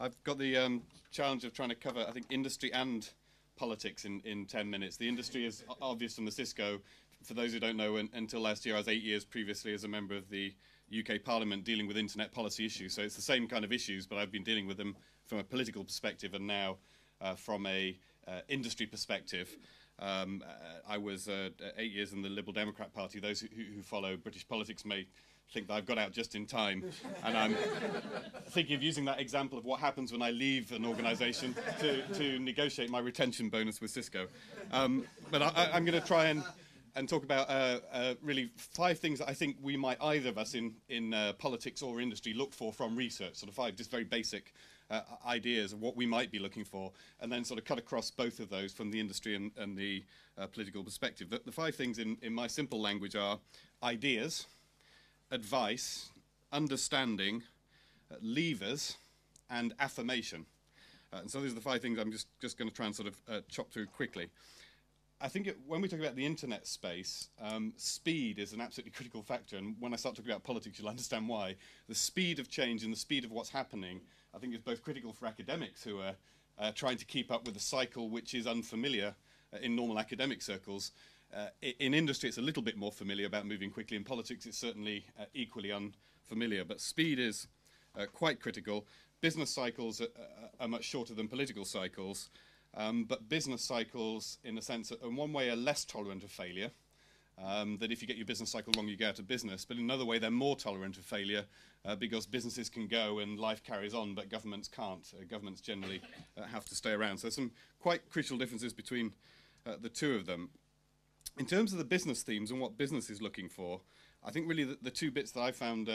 I've got the challenge of trying to cover, I think, industry and politics in 10 minutes. The industry is obvious from the Cisco. For those who don't know, until last year I was 8 years previously as a member of the UK Parliament dealing with internet policy issues. So it's the same kind of issues, but I've been dealing with them from a political perspective and now from a industry perspective. I was 8 years in the Liberal Democrat Party. Those who follow British politics may think that I've got out just in time, and I'm thinking of using that example of what happens when I leave an organisation to negotiate my retention bonus with Cisco. But I'm going to try and and talk about really 5 things that I think we might, either of us in politics or industry, look for from research, sort of 5 just very basic ideas of what we might be looking for, and then sort of cut across both of those from the industry and the political perspective. The 5 things in my simple language are ideas, advice, understanding, levers, and affirmation. And so these are the 5 things I'm just going to try and sort of chop through quickly. I think when we talk about the internet space, speed is an absolutely critical factor, and when I start talking about politics, you'll understand why. The speed of change and the speed of what's happening, I think, is both critical for academics who are trying to keep up with a cycle which is unfamiliar in normal academic circles. In industry, it's a little bit more familiar about moving quickly. In politics, it's certainly equally unfamiliar, but speed is quite critical. Business cycles are much shorter than political cycles. But business cycles, in a sense, in one way, are less tolerant of failure. That if you get your business cycle wrong, you go out of business. But in another way, they're more tolerant of failure because businesses can go and life carries on, but governments can't. Governments generally have to stay around. So there's some quite crucial differences between the 2 of them. In terms of the business themes and what business is looking for, I think really the 2 bits that I found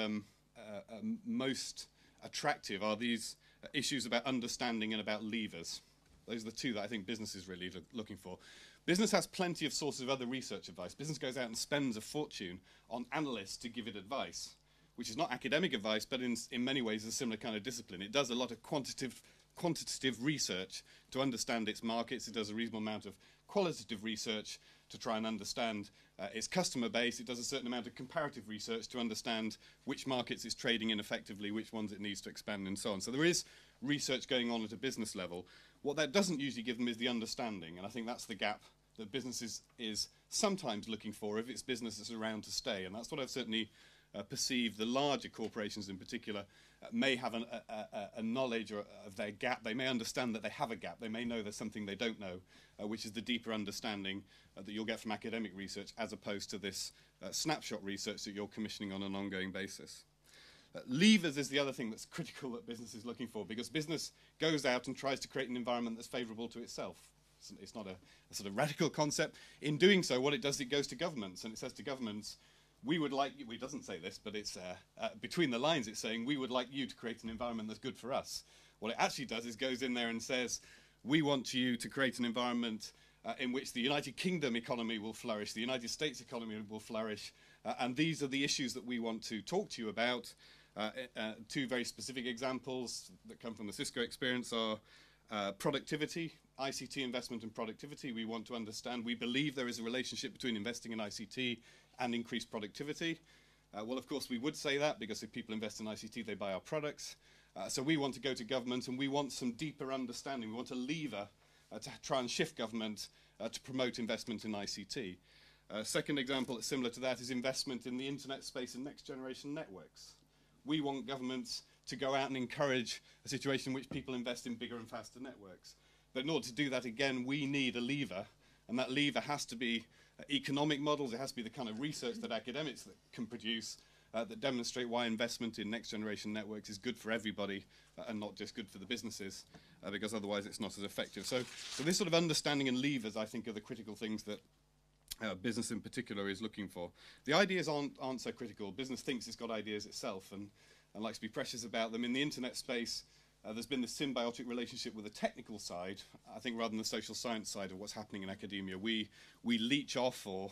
most attractive are these issues about understanding and about levers. Those are the 2 that I think business is really looking for. Business has plenty of sources of other research advice. Business goes out and spends a fortune on analysts to give it advice, which is not academic advice, but in many ways is a similar kind of discipline. It does a lot of quantitative research to understand its markets. It does a reasonable amount of qualitative research to try and understand its customer base. It does a certain amount of comparative research to understand which markets it's trading in effectively, which ones it needs to expand, and so on. So there is research going on at a business level. What that doesn't usually give them is the understanding, and I think that's the gap that business is sometimes looking for if its business is around to stay, and that's what I've certainly perceived. The larger corporations in particular may have a knowledge of their gap. They may understand that they have a gap. They may know there's something they don't know, which is the deeper understanding that you'll get from academic research as opposed to this snapshot research that you're commissioning on an ongoing basis. Levers is the other thing that's critical that business is looking for, because business goes out and tries to create an environment that's favourable to itself. It's not a sort of radical concept. In doing so, what it does, it goes to governments, and it says to governments, we would like you, well, it doesn't say this, but it's between the lines it's saying, we would like you to create an environment that's good for us. What it actually does is goes in there and says, we want you to create an environment in which the United Kingdom economy will flourish, the United States economy will flourish, and these are the issues that we want to talk to you about. 2 very specific examples that come from the Cisco experience are productivity, ICT investment and productivity. We want to understand, we believe there is a relationship between investing in ICT and increased productivity. Well, of course, we would say that because if people invest in ICT, they buy our products. So we want to go to government and we want some deeper understanding. We want a lever to try and shift government to promote investment in ICT. Second example that's similar to that is investment in the internet space and next generation networks. We want governments to go out and encourage a situation in which people invest in bigger and faster networks. But in order to do that, again, we need a lever, and that lever has to be economic models. It has to be the kind of research that academics can produce that demonstrate why investment in next generation networks is good for everybody and not just good for the businesses, because otherwise it's not as effective. So this sort of understanding and levers, I think, are the critical things that business in particular is looking for. The ideas aren't so critical. Business thinks it's got ideas itself and likes to be precious about them. In the internet space, there's been this symbiotic relationship with the technical side, I think, rather than the social science side of what's happening in academia. We leech off or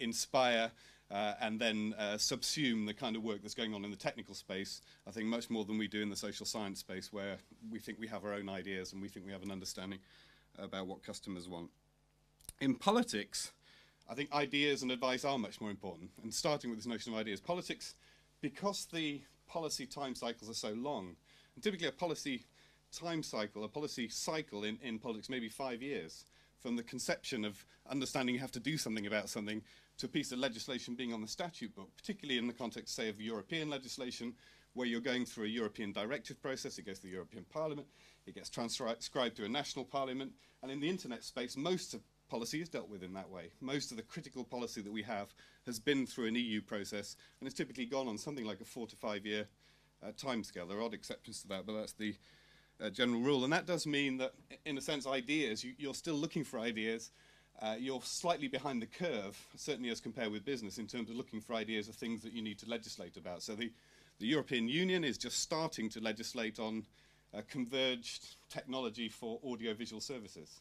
inspire and then subsume the kind of work that's going on in the technical space, I think, much more than we do in the social science space, where we think we have our own ideas and we think we have an understanding about what customers want. In politics, I think ideas and advice are much more important. And starting with this notion of ideas, politics, because the policy time cycles are so long, and typically a policy time cycle, a policy cycle in politics, maybe 5 years, from the conception of understanding you have to do something about something to a piece of legislation being on the statute book, particularly in the context, say, of European legislation, where you're going through a European directive process. It goes to the European Parliament, it gets transcribed to a national parliament, and in the internet space, most of policy is dealt with in that way. Most of the critical policy that we have has been through an EU process, and it's typically gone on something like a 4 to 5 year timescale. There are odd exceptions to that, but that's the general rule. And that does mean that, in a sense, ideas, you're still looking for ideas, you're slightly behind the curve, certainly as compared with business, in terms of looking for ideas of things that you need to legislate about. So the European Union is just starting to legislate on converged technology for audiovisual services.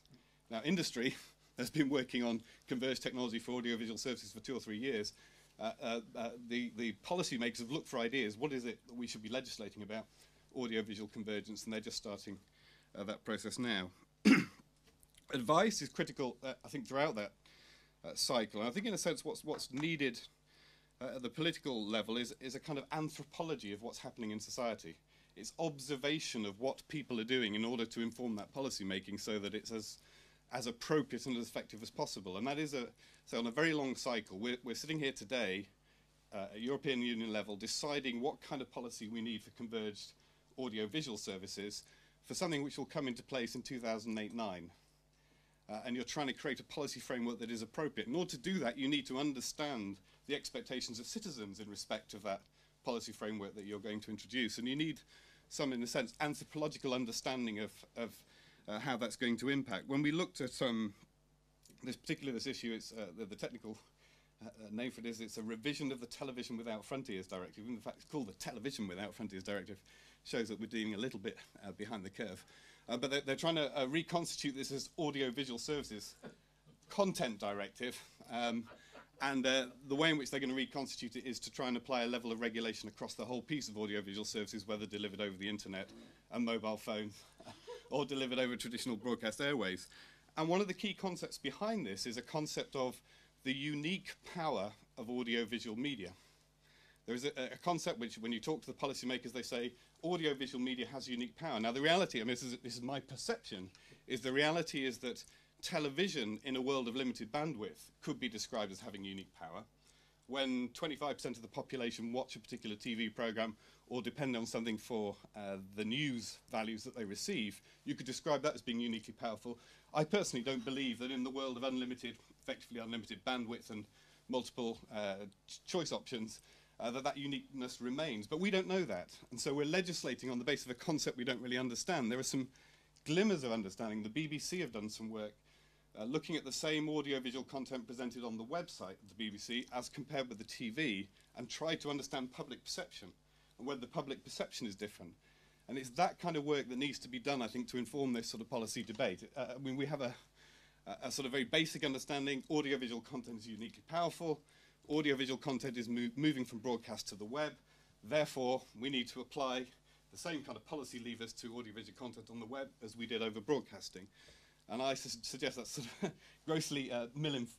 Now, industry has been working on converged technology for audiovisual services for 2 or 3 years. The policymakers have looked for ideas. What is it that we should be legislating about audiovisual convergence? And they're just starting that process now. Advice is critical, I think, throughout that cycle. And I think, in a sense, what's needed at the political level is a kind of anthropology of what's happening in society. It's observation of what people are doing in order to inform that policy making, so that it's as appropriate and as effective as possible. And that is so on a very long cycle. We're sitting here today at European Union level deciding what kind of policy we need for converged audiovisual services for something which will come into place in 2008-9. And you're trying to create a policy framework that is appropriate. In order to do that, you need to understand the expectations of citizens in respect of that policy framework that you're going to introduce. And you need some, in a sense, anthropological understanding of how that's going to impact. When we looked at this issue, it's the technical name for it is it's a revision of the Television Without Frontiers Directive. In fact, it's called the Television Without Frontiers Directive. Shows that we're dealing a little bit behind the curve. But they're trying to reconstitute this as Audiovisual Services Content Directive. And the way in which they're going to reconstitute it is to try and apply a level of regulation across the whole piece of audiovisual services, whether delivered over the internet and mobile phones or delivered over traditional broadcast airways. And one of the key concepts behind this is a concept of the unique power of audiovisual media. There is a concept which, when you talk to the policymakers, they say audiovisual media has unique power. Now, the reality, I mean, this is my perception, is the reality is that television in a world of limited bandwidth could be described as having unique power. When 25% of the population watch a particular TV program or depend on something for the news values that they receive, you could describe that as being uniquely powerful. I personally don't believe that in the world of effectively unlimited bandwidth and multiple choice options, that uniqueness remains. But we don't know that. And so we're legislating on the basis of a concept we don't really understand. There are some glimmers of understanding. The BBC have done some work looking at the same audiovisual content presented on the website of the BBC as compared with the TV, and try to understand public perception and whether the public perception is different. And it's that kind of work that needs to be done, I think, to inform this sort of policy debate. I mean, we have a sort of very basic understanding. Audiovisual content is uniquely powerful. Audiovisual content is moving from broadcast to the web. Therefore, we need to apply the same kind of policy levers to audiovisual content on the web as we did over broadcasting. And I suggest that's sort of grossly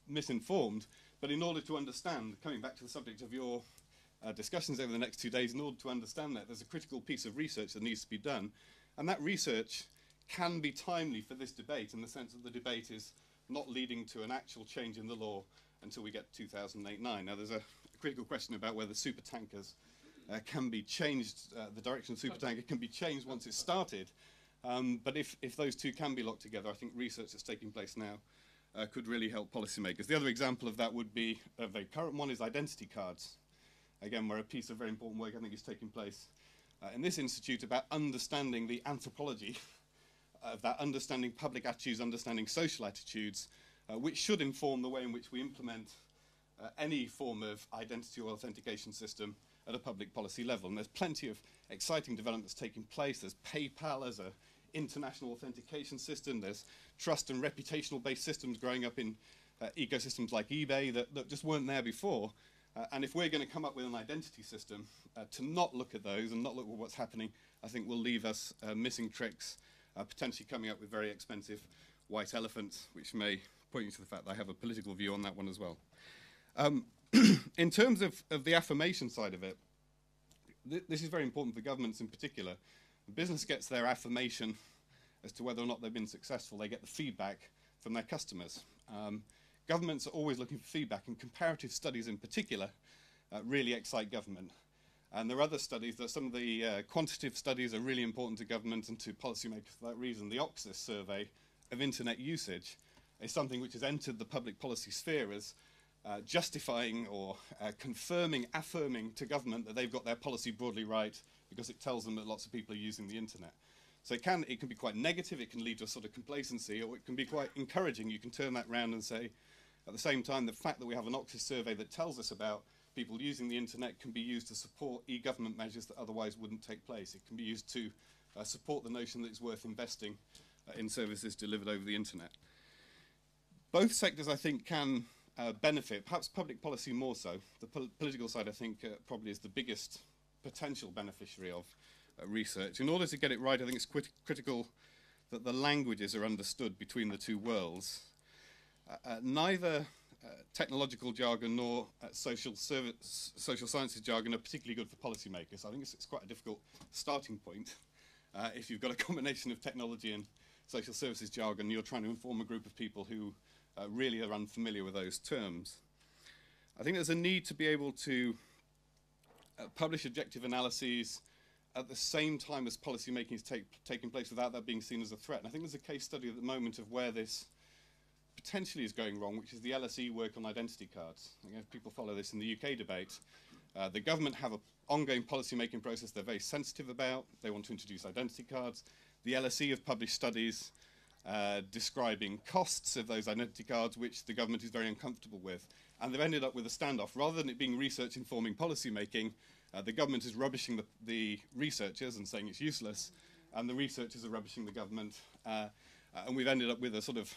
misinformed. But in order to understand, coming back to the subject of your discussions over the next 2 days, in order to understand that, there's a critical piece of research that needs to be done. And that research can be timely for this debate, in the sense that the debate is not leading to an actual change in the law until we get to 2008-9. Now, there's a critical question about whether supertankers can be changed, the direction of supertanker can be changed once it's started. But if those two can be locked together, I think research that's taking place now could really help policymakers. The other example of that would be, a very current one, is identity cards. Again, where a piece of very important work I think is taking place in this institute about understanding the anthropology of that, understanding public attitudes, understanding social attitudes, which should inform the way in which we implement any form of identity or authentication system at a public policy level. And there's plenty of exciting developments taking place. There's PayPal as an international authentication system. There's trust and reputational based systems growing up in ecosystems like eBay that just weren't there before. And if we're going to come up with an identity system to not look at those and not look at what's happening, I think will leave us missing tricks, potentially coming up with very expensive white elephants, which may point you to the fact that I have a political view on that one as well. In terms of the affirmation side of it, this is very important for governments in particular. Business gets their affirmation as to whether or not they've been successful. They get the feedback from their customers. Governments are always looking for feedback, and comparative studies in particular really excite government. And there are other studies, some of the quantitative studies are really important to government and to policymakers for that reason. The NEXUS survey of internet usage is something which has entered the public policy sphere as justifying or confirming, affirming to government that they've got their policy broadly right, because it tells them that lots of people are using the internet. So it can be quite negative, it can lead to a sort of complacency, or it can be quite encouraging. You can turn that round and say, at the same time, the fact that we have an NEXUS survey that tells us about people using the internet can be used to support e-government measures that otherwise wouldn't take place. It can be used to support the notion that it's worth investing in services delivered over the internet. Both sectors, I think, can benefit, perhaps public policy more so. The political side, I think, probably is the biggest potential beneficiary of research. In order to get it right, I think it's critical that the languages are understood between the two worlds. Neither technological jargon nor social sciences jargon are particularly good for policymakers. I think it's quite a difficult starting point. If you've got a combination of technology and social services jargon, you're trying to inform a group of people who really are unfamiliar with those terms. I think there's a need to be able to publish objective analyses at the same time as policy making is taking place without that being seen as a threat. And I think there's a case study at the moment of where this potentially is going wrong, which is the LSE work on identity cards. I guess people follow this in the UK debate. The government have an ongoing policy making process they're very sensitive about. They want to introduce identity cards. The LSE have published studies describing costs of those identity cards, which the government is very uncomfortable with. And they've ended up with a standoff. Rather than it being research informing policy making, the government is rubbishing the researchers and saying it's useless, and the researchers are rubbishing the government. And we've ended up with a sort of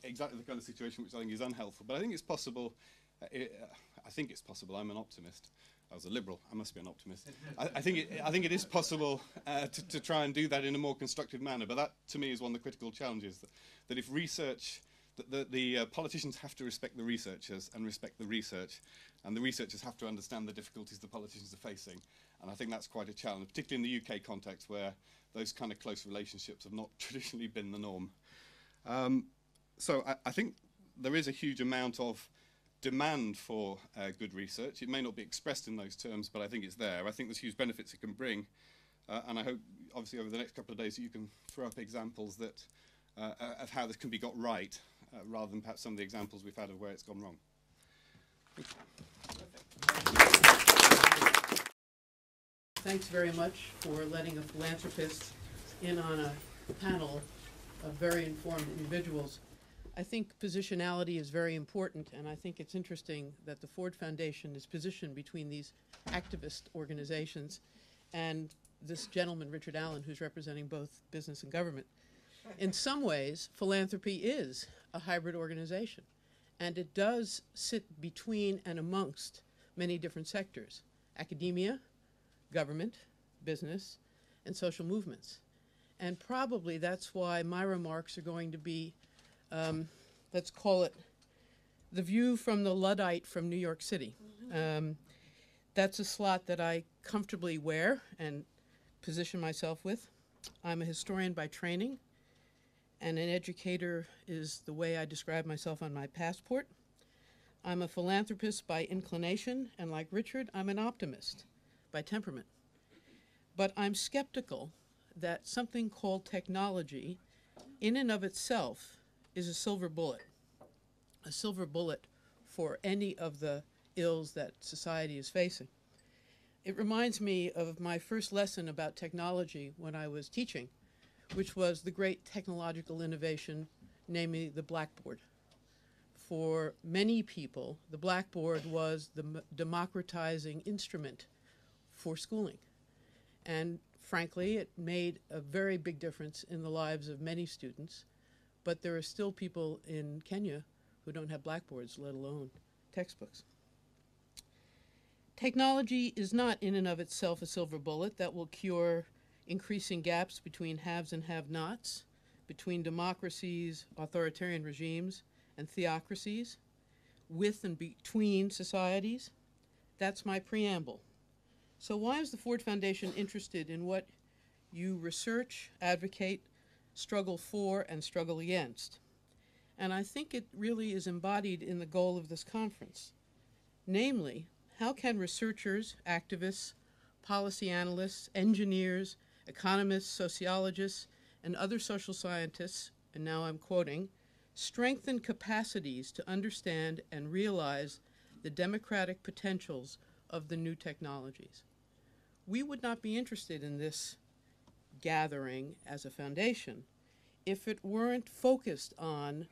exactly the kind of situation which I think is unhelpful. But I think it's possible. I think it's possible. I'm an optimist. I was a liberal. I must be an optimist. I think it is possible to try and do that in a more constructive manner. But that, to me, is one of the critical challenges. That if research, the politicians have to respect the researchers and respect the research, and the researchers have to understand the difficulties the politicians are facing. And I think that's quite a challenge, particularly in the UK context, where those kind of close relationships have not traditionally been the norm. So I think there is a huge amount of demand for good research. It may not be expressed in those terms, but I think it's there. I think there's huge benefits it can bring. And I hope, obviously, over the next couple of days, that you can throw up examples that of how this can be got right, rather than perhaps some of the examples we've had of where it's gone wrong. Thanks very much for letting a philanthropist in on a panel of very informed individuals. I think positionality is very important, and I think it's interesting that the Ford Foundation is positioned between these activist organizations and this gentleman, Richard Allen, who's representing both business and government. In some ways, philanthropy is a hybrid organization, and it does sit between and amongst many different sectors: academia, government, business, and social movements. And probably that's why my remarks are going to be, let's call it, the view from the Luddite from New York City. That's a slot that I comfortably wear and position myself with. I'm a historian by training, and an educator is the way I describe myself on my passport. I'm a philanthropist by inclination, and like Richard, I'm an optimist by temperament. But I'm skeptical that something called technology, in and of itself, is a silver bullet for any of the ills that society is facing. It reminds me of my first lesson about technology when I was teaching, which was the great technological innovation, namely the blackboard. For many people, the blackboard was the democratizing instrument for schooling. And frankly, it made a very big difference in the lives of many students. But there are still people in Kenya who don't have blackboards, let alone textbooks. Technology is not in and of itself a silver bullet that will cure increasing gaps between haves and have-nots, between democracies, authoritarian regimes, and theocracies, with and between societies. That's my preamble. So why is the Ford Foundation interested in what you research, advocate, struggle for, and struggle against? And I think it really is embodied in the goal of this conference. Namely, how can researchers, activists, policy analysts, engineers, economists, sociologists, and other social scientists, and now I'm quoting, strengthen capacities to understand and realize the democratic potentials of the new technologies? We would not be interested in this gathering as a foundation if it weren't focused on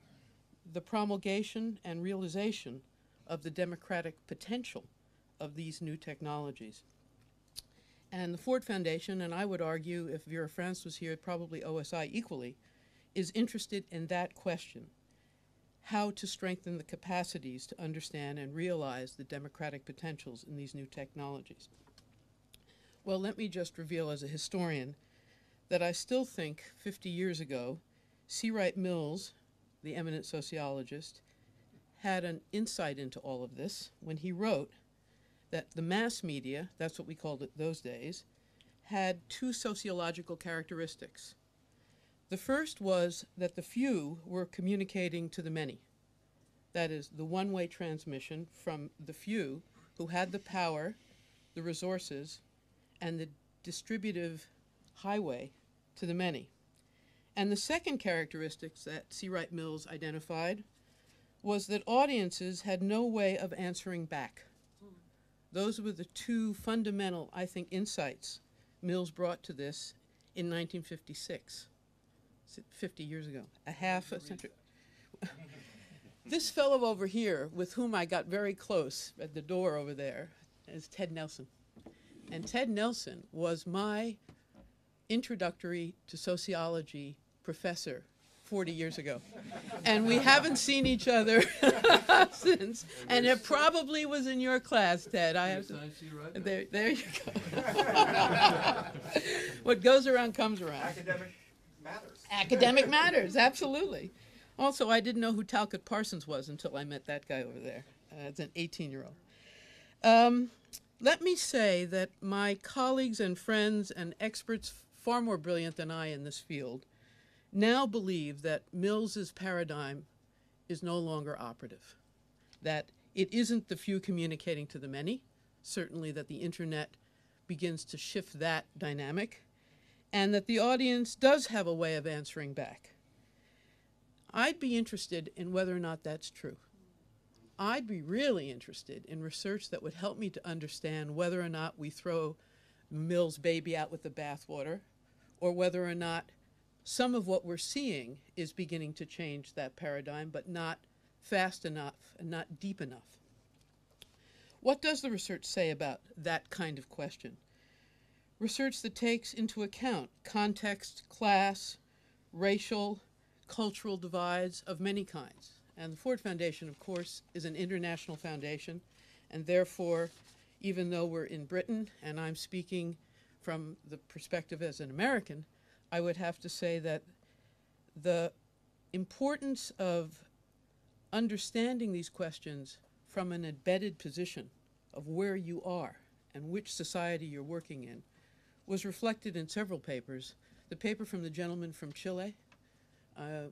the promulgation and realization of the democratic potential of these new technologies. And the Ford Foundation, and I would argue if Vera Franz was here, probably OSI equally, is interested in that question: how to strengthen the capacities to understand and realize the democratic potentials in these new technologies. Well, let me just reveal as a historian that I still think 50 years ago, C. Wright Mills, the eminent sociologist, had an insight into all of this when he wrote that the mass media, that's what we called it those days, had two sociological characteristics. The first was that the few were communicating to the many. That is, the one-way transmission from the few who had the power, the resources, and the distributive highway to the many. And the second characteristic that C. Wright Mills identified was that audiences had no way of answering back. Those were the two fundamental, I think, insights Mills brought to this in 1956, 50 years ago, a half a century. This fellow over here, with whom I got very close at the door over there, is Ted Nelson. And Ted Nelson was my introductory to sociology professor 40 years ago. And we haven't seen each other since. And it probably was in your class, Ted. I have to, there you go. What goes around comes around. Academic matters. Academic matters, absolutely. Also, I didn't know who Talcott Parsons was until I met that guy over there. It's an 18-year-old. Let me say that my colleagues and friends and experts far more brilliant than I in this field now believe that Mills's paradigm is no longer operative, that it isn't the few communicating to the many, certainly that the internet begins to shift that dynamic, and that the audience does have a way of answering back. I'd be interested in whether or not that's true. I'd be really interested in research that would help me to understand whether or not we throw Mill's baby out with the bathwater, or whether or not some of what we're seeing is beginning to change that paradigm, but not fast enough and not deep enough. What does the research say about that kind of question? Research that takes into account context, class, racial, cultural divides of many kinds. And the Ford Foundation, of course, is an international foundation, and therefore, even though we're in Britain, and I'm speaking from the perspective as an American, I would have to say that the importance of understanding these questions from an embedded position of where you are and which society you're working in was reflected in several papers. The paper from the gentleman from Chile,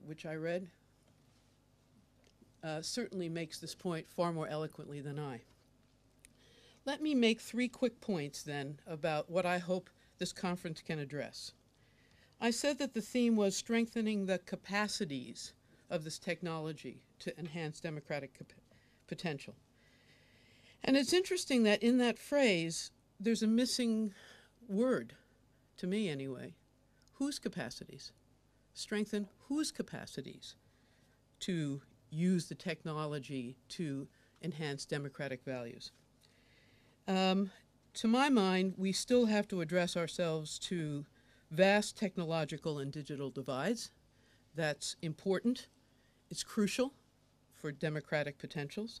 which I read, certainly makes this point far more eloquently than I. Let me make 3 quick points then about what I hope this conference can address. I said that the theme was strengthening the capacities of this technology to enhance democratic potential. And it's interesting that in that phrase, there's a missing word, to me anyway. Whose capacities? Strengthen whose capacities to use the technology to enhance democratic values? To my mind, we still have to address ourselves to vast technological and digital divides. That's important. It's crucial for democratic potentials.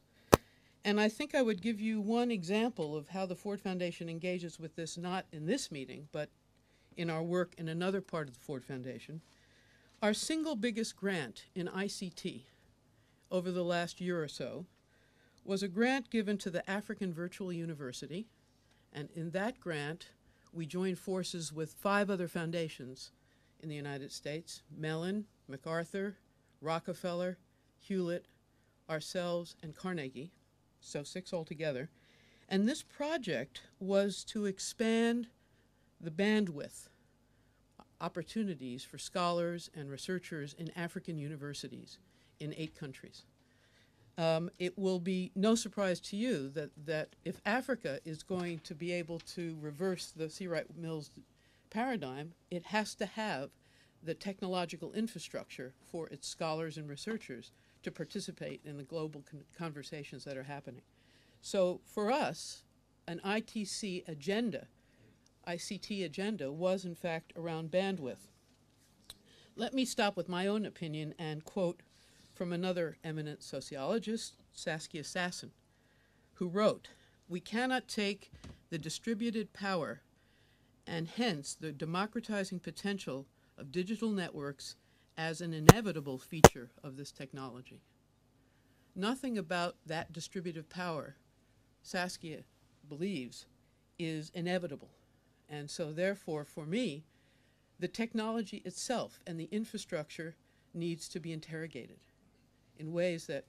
And I think I would give you one example of how the Ford Foundation engages with this, not in this meeting, but in our work in another part of the Ford Foundation. Our single biggest grant in ICT over the last year or so was a grant given to the African Virtual University, and in that grant we joined forces with 5 other foundations in the United States: Mellon, MacArthur, Rockefeller, Hewlett, ourselves, and Carnegie, so 6 altogether. And this project was to expand the bandwidth opportunities for scholars and researchers in African universities in 8 countries. It will be no surprise to you that if Africa is going to be able to reverse the C. Wright Mills paradigm, it has to have the technological infrastructure for its scholars and researchers to participate in the global conversations that are happening. So for us, an ITC agenda, ICT agenda, was in fact around bandwidth. Let me stop with my own opinion and quote from another eminent sociologist, Saskia Sassen, who wrote, "We cannot take the distributed power and hence the democratizing potential of digital networks as an inevitable feature of this technology." Nothing about that distributive power, Saskia believes, is inevitable. And so therefore, for me, the technology itself and the infrastructure needs to be interrogated in ways that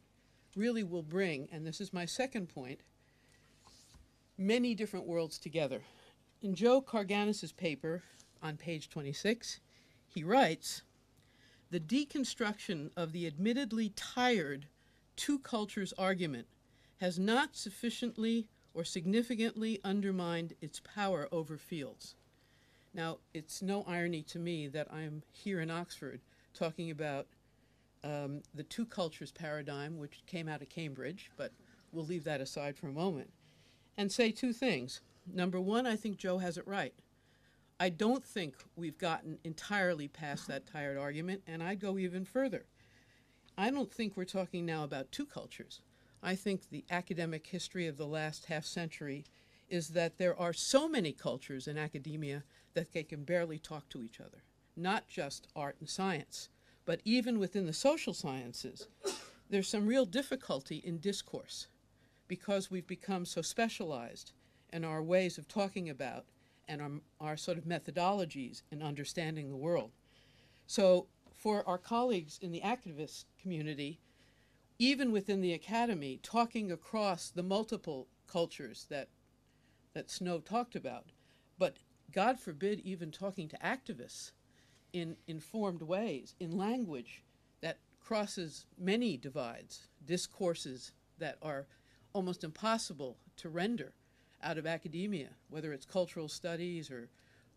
really will bring, and this is my second point, many different worlds together. In Joe Carganis's paper on page 26, he writes, "The deconstruction of the admittedly tired two cultures argument has not sufficiently or significantly undermined its power over fields." Now, it's no irony to me that I'm here in Oxford talking about the two cultures paradigm, which came out of Cambridge, but we'll leave that aside for a moment, and say two things. Number one, I think Joe has it right. I don't think we've gotten entirely past that tired argument, and I'd go even further. I don't think we're talking now about two cultures. I think the academic history of the last half century is that there are so many cultures in academia that they can barely talk to each other, not just art and science, but even within the social sciences, there's some real difficulty in discourse because we've become so specialized in our ways of talking about and our sort of methodologies in understanding the world. So for our colleagues in the activist community, even within the academy, talking across the multiple cultures that Snow talked about, but God forbid even talking to activists in informed ways, in language that crosses many divides, discourses that are almost impossible to render out of academia, whether it's cultural studies or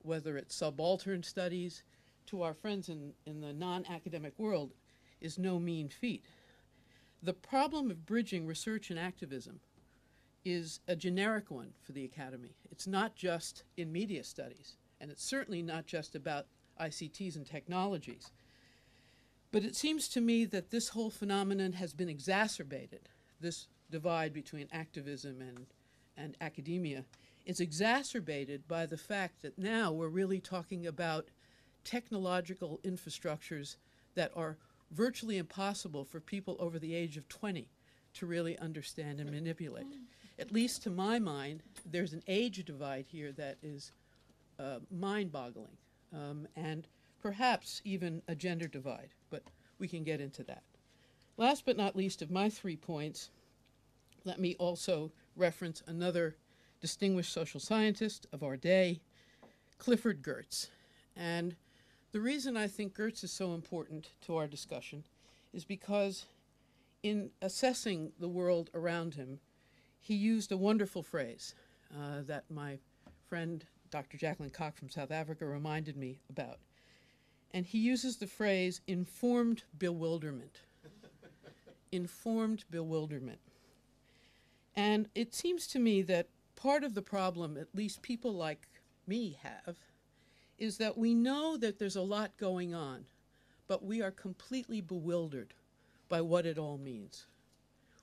whether it's subaltern studies, to our friends in the non-academic world is no mean feat. The problem of bridging research and activism is a generic one for the academy. It's not just in media studies, and it's certainly not just about ICTs and technologies. But it seems to me that this whole phenomenon has been exacerbated. This divide between activism and academia is exacerbated by the fact that now we're really talking about technological infrastructures that are virtually impossible for people over the age of 20 to really understand and manipulate. At least to my mind, there's an age divide here that is mind-boggling, and perhaps even a gender divide, but we can get into that. Last but not least of my 3 points, let me also reference another distinguished social scientist of our day, Clifford Geertz. And the reason I think Geertz is so important to our discussion is because in assessing the world around him, he used a wonderful phrase that my friend Dr. Jacqueline Koch from South Africa reminded me about. And he uses the phrase informed bewilderment. Informed bewilderment. And it seems to me that part of the problem, at least people like me have, is that we know that there's a lot going on, but we are completely bewildered by what it all means.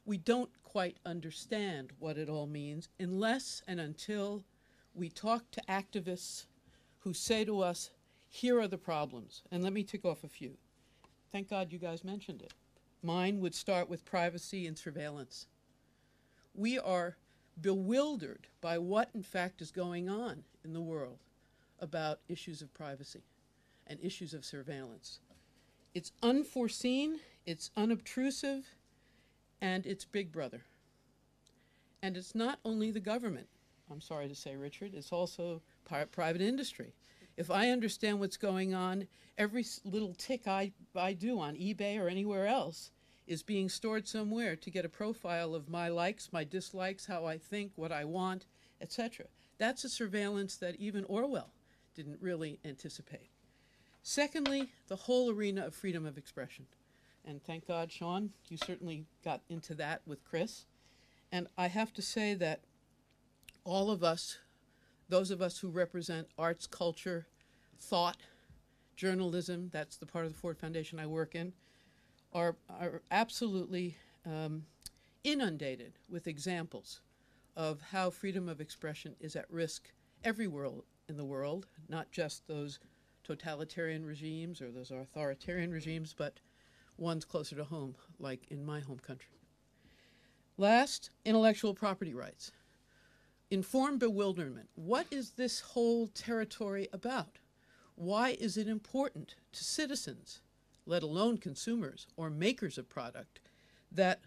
We don't quite understand what it all means unless and until we talk to activists who say to us, here are the problems. And let me tick off a few. Thank God you guys mentioned it. Mine would start with privacy and surveillance. We are bewildered by what in fact is going on in the world about issues of privacy and issues of surveillance. It's unforeseen, it's unobtrusive, and it's Big Brother. And it's not only the government, I'm sorry to say, Richard, it's also private industry. If I understand what's going on, every little tick I do on eBay or anywhere else is being stored somewhere to get a profile of my likes, my dislikes, how I think, what I want, etc. That's a surveillance that even Orwell didn't really anticipate. Secondly, the whole arena of freedom of expression. And thank God, Sean, you certainly got into that with Chris. And I have to say that all of us, those of us who represent arts, culture, thought, journalism, that's the part of the Ford Foundation I work in, are absolutely inundated with examples of how freedom of expression is at risk everywhere in the world, not just those totalitarian regimes or those authoritarian regimes, but ones closer to home, like in my home country. Last, intellectual property rights. Informed bewilderment. What is this whole territory about? Why is it important to citizens, let alone consumers or makers of product, that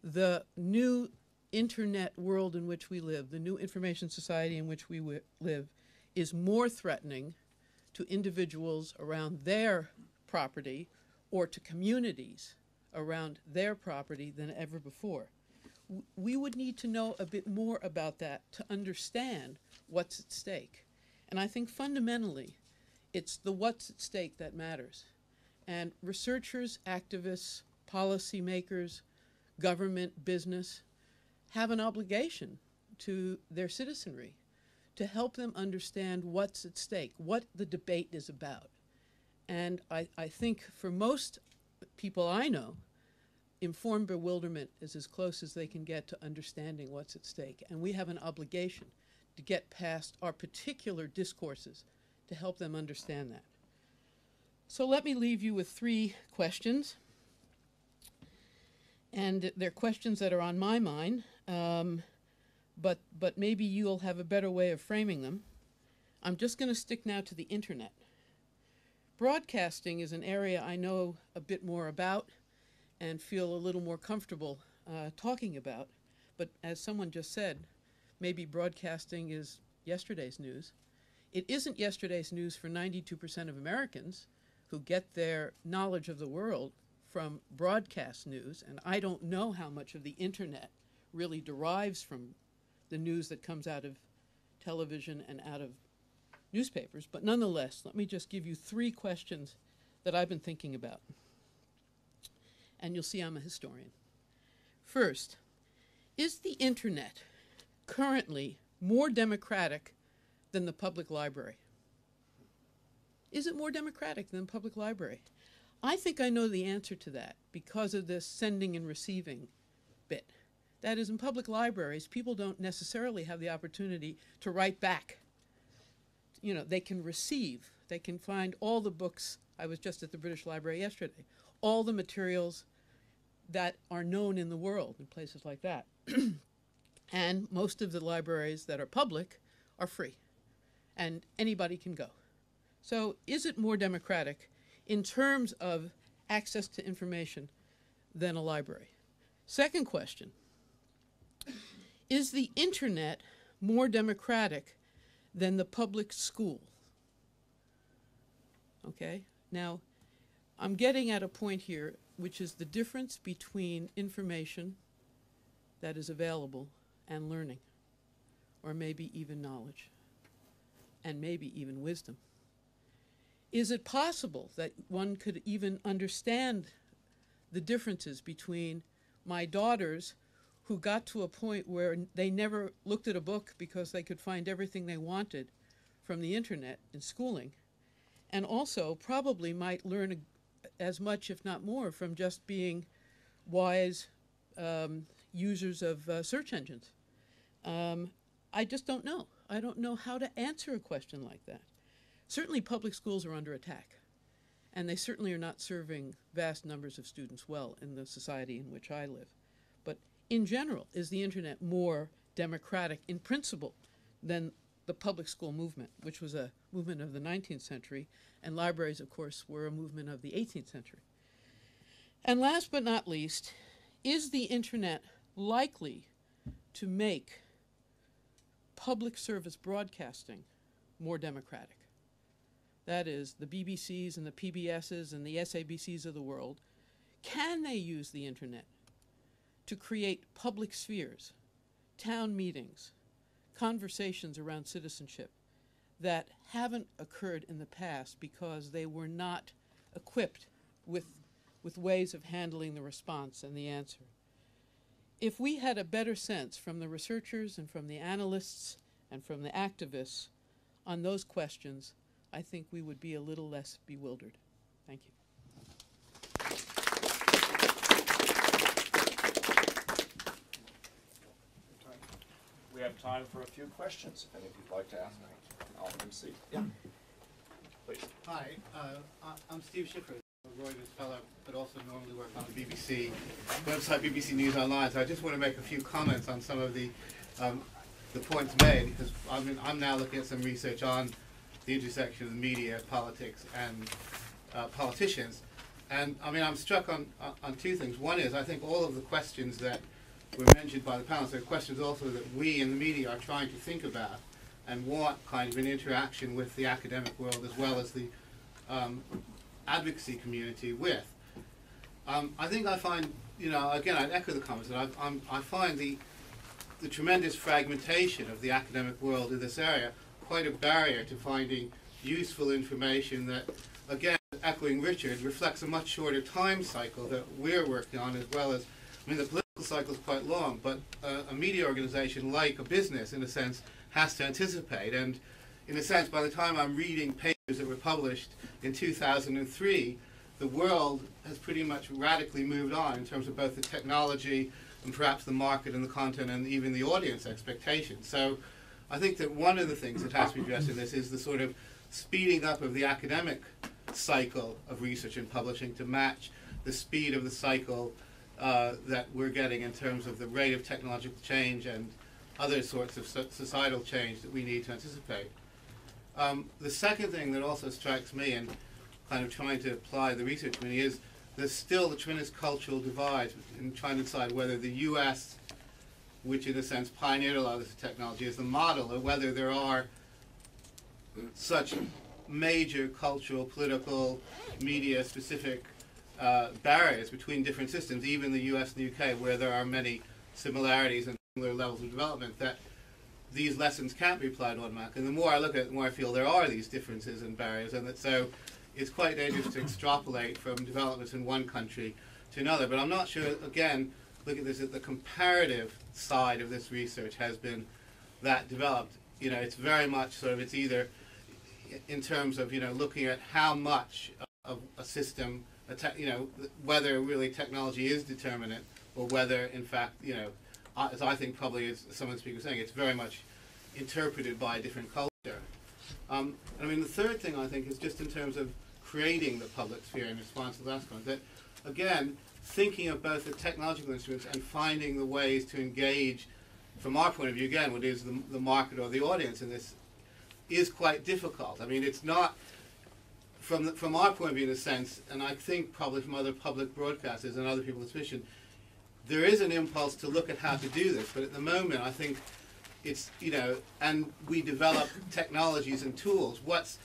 the new internet world in which we live, the new information society in which we live, is more threatening to individuals around their property or to communities around their property than ever before? We would need to know a bit more about that to understand what's at stake. And I think fundamentally, it's the what's at stake that matters. And researchers, activists, policymakers, government, business have an obligation to their citizenry to help them understand what's at stake, what the debate is about. And I think for most people I know, informed bewilderment is as close as they can get to understanding what's at stake. And we have an obligation to get past our particular discourses to help them understand that. So let me leave you with 3 questions. And they're questions that are on my mind, but maybe you'll have a better way of framing them. I'm just going to stick now to the internet. Broadcasting is an area I know a bit more about and feel a little more comfortable talking about. But as someone just said, maybe broadcasting is yesterday's news. It isn't yesterday's news for 92% of Americans who get their knowledge of the world from broadcast news, and I don't know how much of the internet really derives from the news that comes out of television and out of newspapers. But nonetheless, let me just give you 3 questions that I've been thinking about. And you'll see I'm a historian. First, is the internet currently more democratic than the public library? Is it more democratic than the public library? I think I know the answer to that because of this sending and receiving bit. That is, in public libraries, people don't necessarily have the opportunity to write back. You know, they can receive, they can find all the books. I was just at the British Library yesterday. All the materials that are known in the world in places like that. And most of the libraries that are public are free, and anybody can go. So is it more democratic in terms of access to information than a library? Second question, is the internet more democratic than the public school? Okay, now I'm getting at a point here, which is the difference between information that is available and learning, or maybe even knowledge, and maybe even wisdom. Is it possible that one could even understand the differences between my daughters who got to a point where they never looked at a book because they could find everything they wanted from the internet in schooling, and also probably might learn as much, if not more, from just being wise users of search engines? I just don't know. I don't know how to answer a question like that. Certainly public schools are under attack, and they certainly are not serving vast numbers of students well in the society in which I live. But in general, is the internet more democratic in principle than the public school movement, which was a movement of the 19th century, and libraries, of course, were a movement of the 18th century? And last but not least, is the internet likely to make public service broadcasting more democratic? That is, the BBCs and the PBSs and the SABCs of the world, can they use the internet to create public spheres, town meetings, conversations around citizenship that haven't occurred in the past because they were not equipped with ways of handling the response and the answer. If we had a better sense from the researchers and from the analysts and from the activists on those questions, I think we would be a little less bewildered. Thank you. We have time for a few questions, if any of you'd like to ask. I'll MC. Yeah. Please. Hi, I'm Steve Schiffer, a Reuters fellow, but also normally work on the BBC website, BBC News Online. So I just want to make a few comments on some of the points made, because I'm now looking at some research on the intersection of media, politics, and politicians. And I mean, I'm struck on two things. One is, I think all of the questions that were mentioned by the panelists are questions also that we in the media are trying to think about and want kind of an interaction with the academic world as well as the advocacy community with. I think I find, you know, again, I'd echo the comments that I find the tremendous fragmentation of the academic world in this area quite a barrier to finding useful information that, again, echoing Richard, reflects a much shorter time cycle that we're working on, as well as, I mean, the political cycle is quite long, but a media organization, like a business, in a sense, has to anticipate. And in a sense, by the time I'm reading papers that were published in 2003, the world has pretty much radically moved on in terms of both the technology and perhaps the market and the content and even the audience expectations. So I think that one of the things that has to be addressed in this is the sort of speeding up of the academic cycle of research and publishing to match the speed of the cycle that we're getting in terms of the rate of technological change and other sorts of societal change that we need to anticipate. The second thing that also strikes me in kind of trying to apply the research community is there's still the tremendous cultural divide in trying to decide whether the U.S., which in a sense pioneered a lot of this technology, is the model, or whether there are such major cultural, political, media-specific barriers between different systems, even the US and the UK, where there are many similarities and similar levels of development, that these lessons can't be applied automatically. And the more I look at it, the more I feel there are these differences and barriers, and that so it's quite dangerous to extrapolate from developments in one country to another. But I'm not sure, again, look at this, that the comparative side of this research has been that developed. You know, it's very much sort of, it's either in terms of, you know, looking at how much of a system, you know, whether really technology is determinant, or whether, in fact, you know, as I think probably as some of the speakers were saying, it's very much interpreted by a different culture. I mean, the third thing I think is just in terms of creating the public sphere in response to the last one, that, again, thinking of both the technological instruments and finding the ways to engage, from our point of view, again, what is the market or the audience in this, is quite difficult. I mean, it's not, from our point of view in a sense, and I think probably from other public broadcasters and other people's vision, there is an impulse to look at how to do this, but at the moment I think it's, you know, and we develop technologies and tools. What's,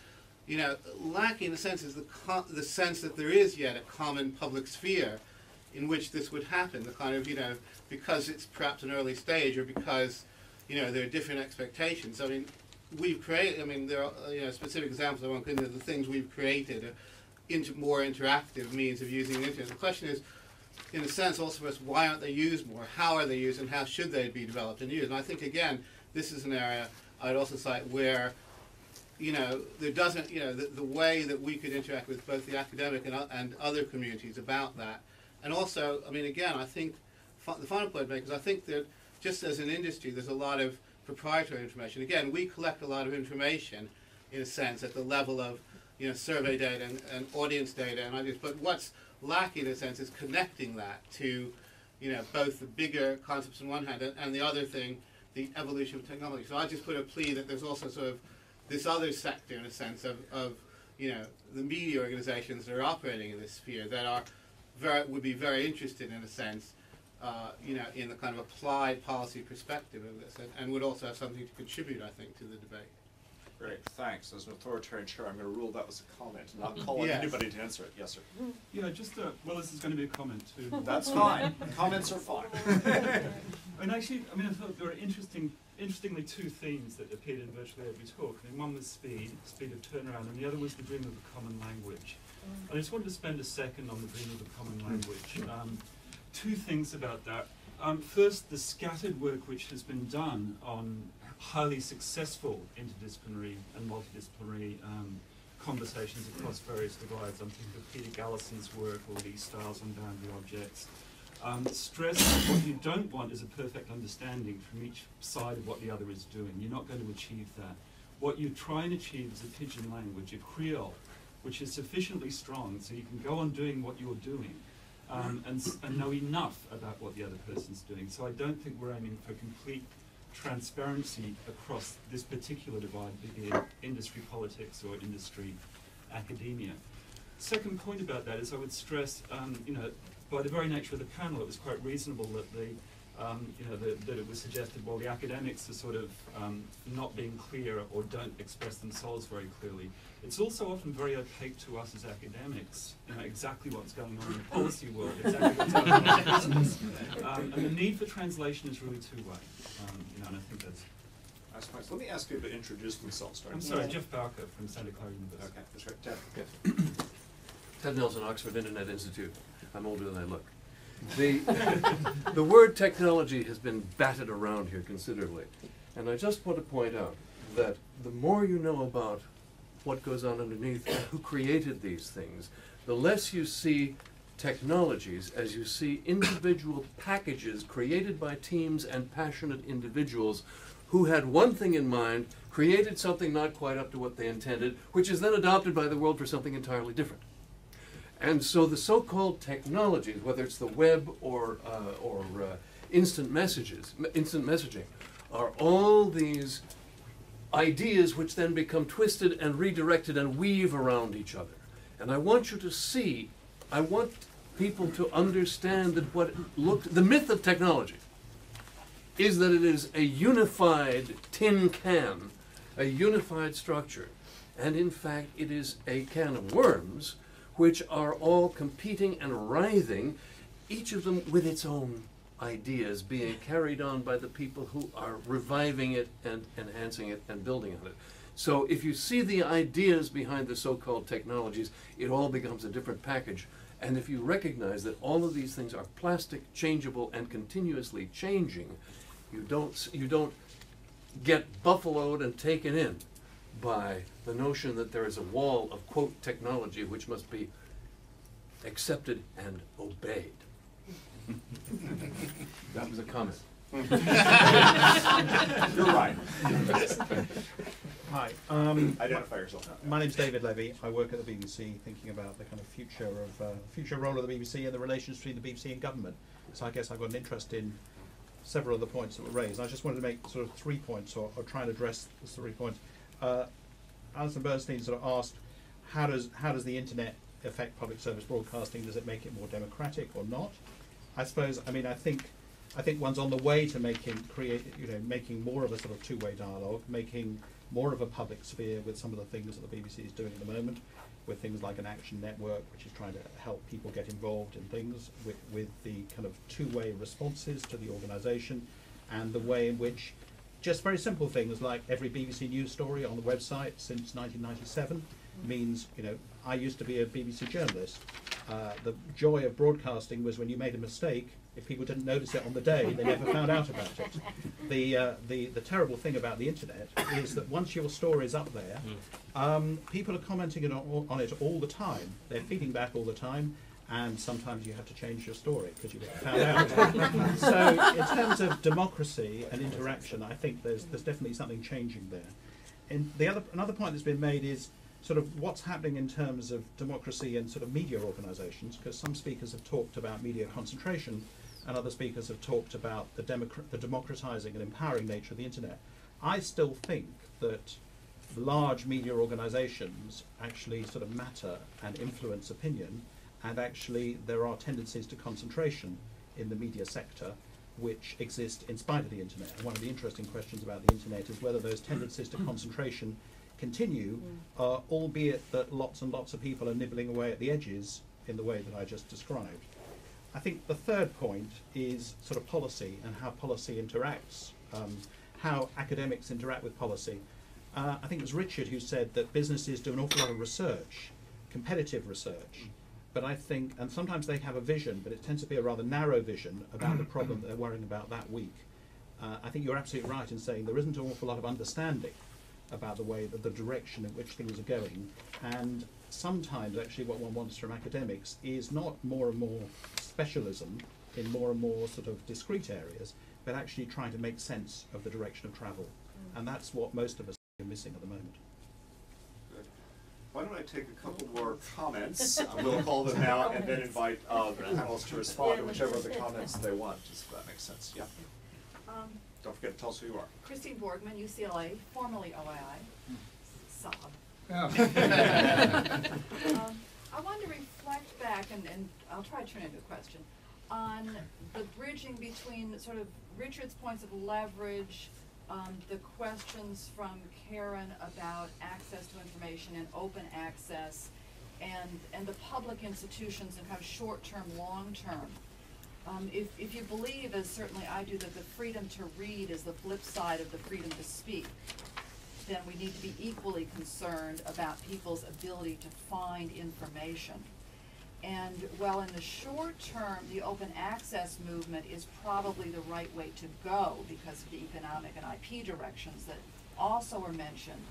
you know, lacking in a sense is the sense that there is yet a common public sphere in which this would happen, the kind of, you know, because it's perhaps an early stage, or because, you know, there are different expectations. I mean, we've created, I mean, there are, you know, specific examples I won't go into, the things we've created, more interactive means of using the internet. The question is, in a sense, also for us, why aren't they used more? How are they used, and how should they be developed and used? And I think, again, this is an area I'd also cite where, you know, there doesn't, you know, the way that we could interact with both the academic and other communities about that. And also, I mean, again, I think the final point I'd make is I think that just as an industry, there's a lot of proprietary information. Again, we collect a lot of information, in a sense, at the level of, you know, survey data and audience data and ideas. But what's lacking, in a sense, is connecting that to, you know, both the bigger concepts on one hand and the other thing, the evolution of technology. So I just put a plea that there's also sort of this other sector, in a sense, of you know, the media organizations that are operating in this sphere that are would be very interested, in a sense, you know, in the kind of applied policy perspective of this, and would also have something to contribute, I think, to the debate. Great, thanks. As an authoritarian chair, I'm going to rule that was a comment, not call on Yes. anybody to answer it. Yes, sir. Yeah, just well, this is going to be a comment too. That's fine. Comments are fine. I mean, I thought there were interestingly two themes that appeared in virtually every talk. I mean, one was speed of turnaround, and the other was the dream of a common language. I just wanted to spend a second on the dream of a common language. Two things about that. First, the scattered work which has been done on highly successful interdisciplinary and multidisciplinary conversations across various divides. I'm thinking of Peter Gallison's work, or these styles on boundary objects. Stress that what you don't want is a perfect understanding from each side of what the other is doing. You're not going to achieve that. What you try and achieve is a pidgin language, a Creole, which is sufficiently strong so you can go on doing what you're doing and know enough about what the other person's doing. So I don't think we're aiming for complete transparency across this particular divide, be it industry politics or industry academia. Second point about that is I would stress, by the very nature of the panel, it was quite reasonable that that it was suggested, well, the academics are sort of not being clear or don't express themselves very clearly. It's also often very opaque to us as academics, exactly what's going on in the policy world, exactly what's going on in business. And the need for translation is really two-way, and I think that's... That's fine. So let me ask you to introduce themselves. I'm sorry, Jeff Barker from Santa Clara University. Okay, that's right. Ted. Ted Nelson, Oxford Internet Institute. I'm older than I look. The word technology has been batted around here considerably. And I just want to point out that the more you know about what goes on underneath and who created these things, the less you see technologies as you see individual packages created by teams and passionate individuals who had one thing in mind, created something not quite up to what they intended, which is then adopted by the world for something entirely different. And so the so-called technologies, whether it's the web or instant messaging, are all these ideas which then become twisted and redirected and weave around each other. And I want you to see, I want people to understand that the myth of technology is that it is a unified tin can, a unified structure. And in fact, it is a can of worms which are all competing and writhing, each of them with its own ideas being carried on by the people who are reviving it and enhancing it and building on it. So if you see the ideas behind the so-called technologies, it all becomes a different package. And if you recognize that all of these things are plastic, changeable, and continuously changing, you don't get buffaloed and taken in by the notion that there is a wall of, quote, technology which must be accepted and obeyed. That was a comment. You're right. Hi. Identify yourself. My name's David Levy. I work at the BBC, thinking about the kind of future role of the BBC and the relations between the BBC and government. So I guess I've got an interest in several of the points that were raised. I just wanted to make sort of 3 points, or try and address the 3 points. Alison Bernstein sort of asked, how does the internet affect public service broadcasting? Does it make it more democratic or not? I suppose, I think one's on the way to making more of a sort of two-way dialogue, making more of a public sphere with some of the things that the BBC is doing at the moment, with things like an action network, which is trying to help people get involved in things, with the kind of two-way responses to the organisation, and the way in which just very simple things like every BBC News story on the website since 1997 means, I used to be a BBC journalist. The joy of broadcasting was when you made a mistake, if people didn't notice it on the day, they never found out about it. The terrible thing about the internet is that once your story's up there, people are commenting on it all the time. They're feeding back all the time, and sometimes you have to change your story because you get found out. So in terms of democracy and interaction, I think there's definitely something changing there. And another point that's been made is sort of what's happening in terms of democracy and sort of media organisations, because some speakers have talked about media concentration and other speakers have talked about the democratising and empowering nature of the internet. I still think that large media organisations actually sort of matter and influence opinion, and actually there are tendencies to concentration in the media sector which exist in spite of the internet. And one of the interesting questions about the internet is whether those tendencies to concentration continue, albeit that lots and lots of people are nibbling away at the edges in the way that I just described. I think the third point is sort of policy and how policy interacts, how academics interact with policy. I think it was Richard who said that businesses do an awful lot of research, competitive research, but I think, and sometimes they have a vision, but it tends to be a rather narrow vision about the problem that they're worrying about that week. I think you're absolutely right in saying there isn't an awful lot of understanding about the way, the direction in which things are going, and sometimes actually what one wants from academics is not more and more specialism in more and more sort of discrete areas, but actually trying to make sense of the direction of travel. And that's what most of us are missing at the moment. Good. Why don't I take a couple more comments, we'll call them now, and then invite the panelists to respond to whichever of the comments they want, if that makes sense. Yeah. Don't forget to tell us who you are. Christine Borgman, UCLA, formerly OII. Sob. Yeah. I want to reflect back, and I'll try to turn it into a question, on the bridging between sort of Richard's points of leverage, the questions from Karen about access to information and open access, and the public institutions and kind of short-term, long-term. If you believe, as certainly I do, that the freedom to read is the flip side of the freedom to speak, then we need to be equally concerned about people's ability to find information. And while in the short term, the open access movement is probably the right way to go because of the economic and IP directions that also are mentioned,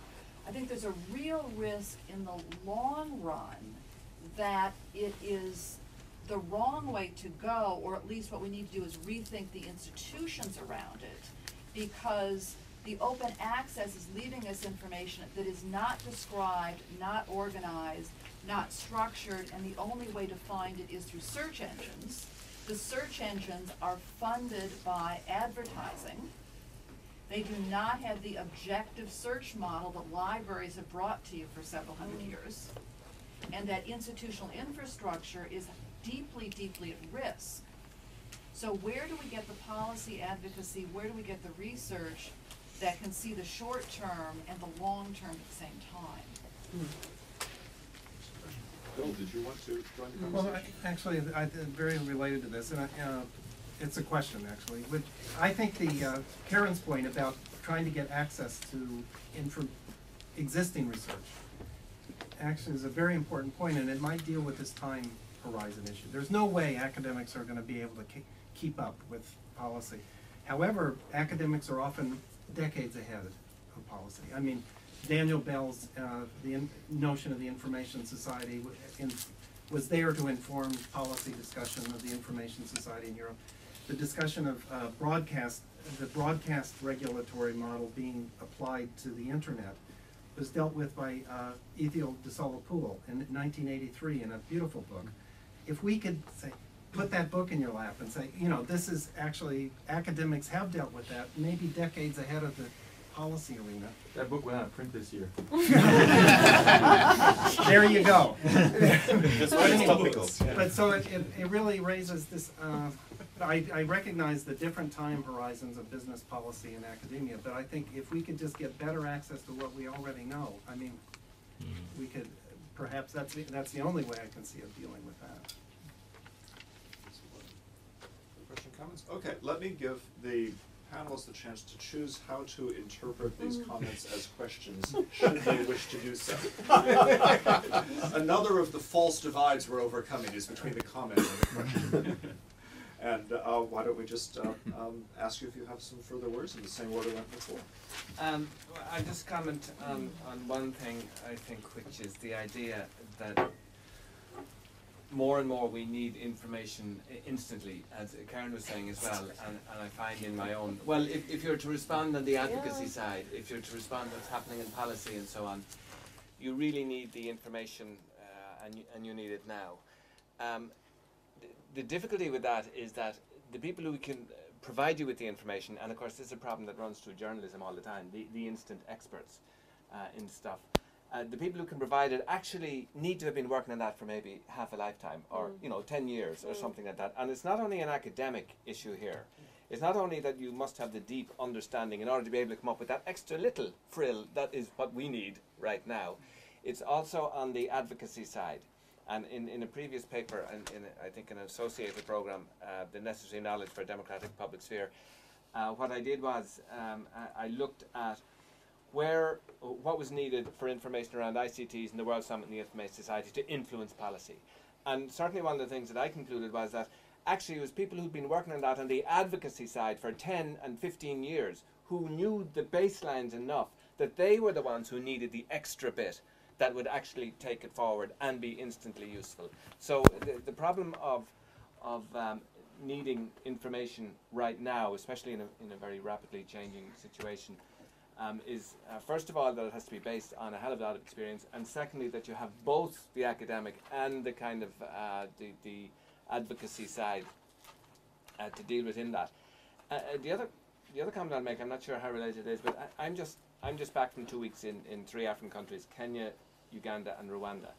I think there's a real risk in the long run that it is the wrong way to go, or at least what we need to do is rethink the institutions around it, because the open access is leaving us information that is not described, not organized, not structured, and the only way to find it is through search engines. The search engines are funded by advertising. They do not have the objective search model that libraries have brought to you for several hundred years. And that institutional infrastructure is deeply, deeply at risk. So where do we get the policy advocacy, where do we get the research that can see the short term and the long term at the same time? Bill, did you want to join the Well, conversation? actually, very related to this, and it's a question actually. Which I think the Karen's point about trying to get access to existing research actually is a very important point, and it might deal with this time horizon issue. There's no way academics are going to be able to keep up with policy. However, academics are often decades ahead of policy. I mean, Daniel Bell's notion of the Information Society was there to inform policy discussion of the Information Society in Europe. The discussion of the broadcast regulatory model being applied to the internet was dealt with by Ethiel de Solopoul in 1983 in a beautiful book. If we could say, put that book in your lap and say, you know, this is actually, academics have dealt with that, maybe decades ahead of the policy arena. That book went out of print this year. There you go. That's why it's topical. But so it really raises this, I recognize the different time horizons of business policy and academia, but I think if we could just get better access to what we already know, I mean, we could, perhaps that's the only way I can see of dealing with that. Question, comments? Okay, let me give the panelists the chance to choose how to interpret these comments as questions, should they wish to do so. Another of the false divides we're overcoming is between the comment and the question. And why don't we just ask you if you have some further words in the same order went before. I'll just comment on one thing, I think, which is the idea that more and more we need information instantly, as Karen was saying as well, and I find in my own, well, if you're to respond on the advocacy side, if you're to respond what's happening in policy and so on, you really need the information and you need it now. The difficulty with that is that the people who can provide you with the information, and of course this is a problem that runs through journalism all the time, the instant experts in stuff. The people who can provide it actually need to have been working on that for maybe half a lifetime or 10 years or something like that. And it's not only an academic issue here, It's not only that you must have the deep understanding in order to be able to come up with that extra little frill that is what we need right now. It's also on the advocacy side. And in a previous paper, and I think an associated program, The Necessary Knowledge for a Democratic Public Sphere, what I did was I looked at what was needed for information around ICTs and the World Summit and the Information Society to influence policy. And certainly one of the things that I concluded was that actually it was people who'd been working on that on the advocacy side for 10 and 15 years who knew the baselines enough that they were the ones who needed the extra bit that would actually take it forward and be instantly useful. So the problem of needing information right now, especially in a very rapidly changing situation, is first of all that it has to be based on a hell of a lot of experience, and secondly that you have both the academic and the kind of the advocacy side to deal with in that. The other comment I'll make, I'm not sure how related it is, but I'm just back from 2 weeks in 3 African countries, Kenya, Uganda and Rwanda.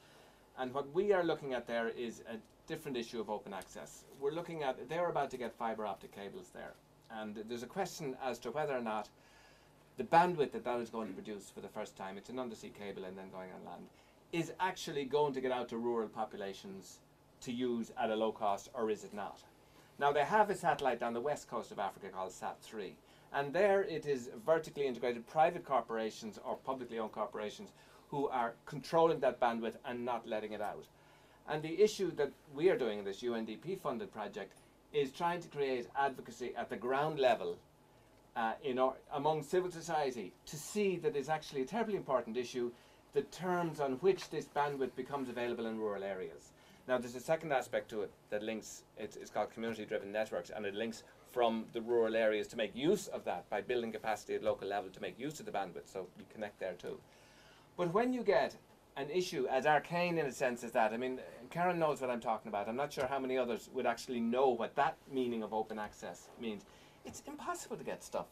And what we are looking at there is a different issue of open access. We're looking at, they're about to get fibre optic cables there. And there's a question as to whether or not the bandwidth that is going to produce for the first time, it's an undersea cable and then going on land, is actually going to get out to rural populations to use at a low cost, or is it not? Now they have a satellite on the west coast of Africa called SAT-3, and there it is vertically integrated private corporations or publicly owned corporations who are controlling that bandwidth and not letting it out. And the issue that we are doing in this UNDP funded project is trying to create advocacy at the ground level among civil society to see that it's actually a terribly important issue, the terms on which this bandwidth becomes available in rural areas. Now there's a second aspect to it that links, it's called community-driven networks, and it links from the rural areas to make use of that by building capacity at local level to make use of the bandwidth, so you connect there too. But when you get an issue as arcane in a sense as that, I mean, Karen knows what I'm talking about, I'm not sure how many others would actually know what that meaning of open access means. It's impossible to get stuff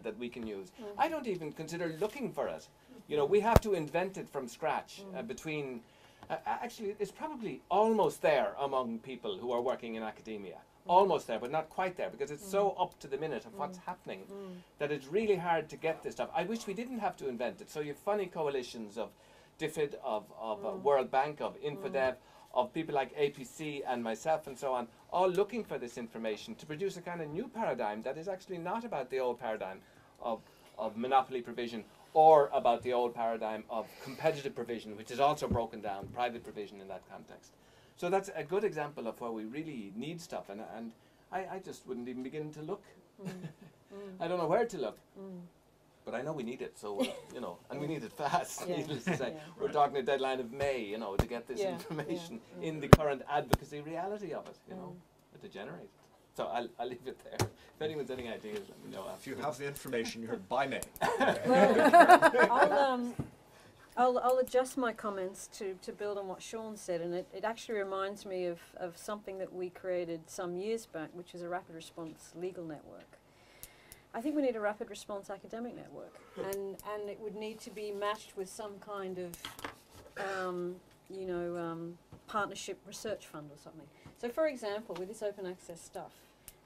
that we can use. I don't even consider looking for it. You know, we have to invent it from scratch between... actually, it's probably almost there among people who are working in academia. Almost there, but not quite there, because it's so up to the minute of what's happening that it's really hard to get this stuff. I wish we didn't have to invent it. So you have funny coalitions of DFID, of World Bank, of InfoDev, of people like APC and myself and so on, all looking for this information to produce a kind of new paradigm that is actually not about the old paradigm of monopoly provision or about the old paradigm of competitive provision, which is also broken down, private provision in that context. So that's a good example of where we really need stuff, and I just wouldn't even begin to look. I don't know where to look. But I know we need it, so, you know, and we need it fast, needless to say. We're talking a deadline of May, you know, to get this information in the current advocacy reality of it, you know, to generate it. So I'll leave it there. If anyone's any ideas, let me know. If you have the information, you heard by May. Well, I'll adjust my comments to build on what Sean said, and it actually reminds me of something that we created some years back, which is a rapid response legal network. I think we need a rapid response academic network, and it would need to be matched with some kind of, partnership research fund or something. So for example, with this open access stuff,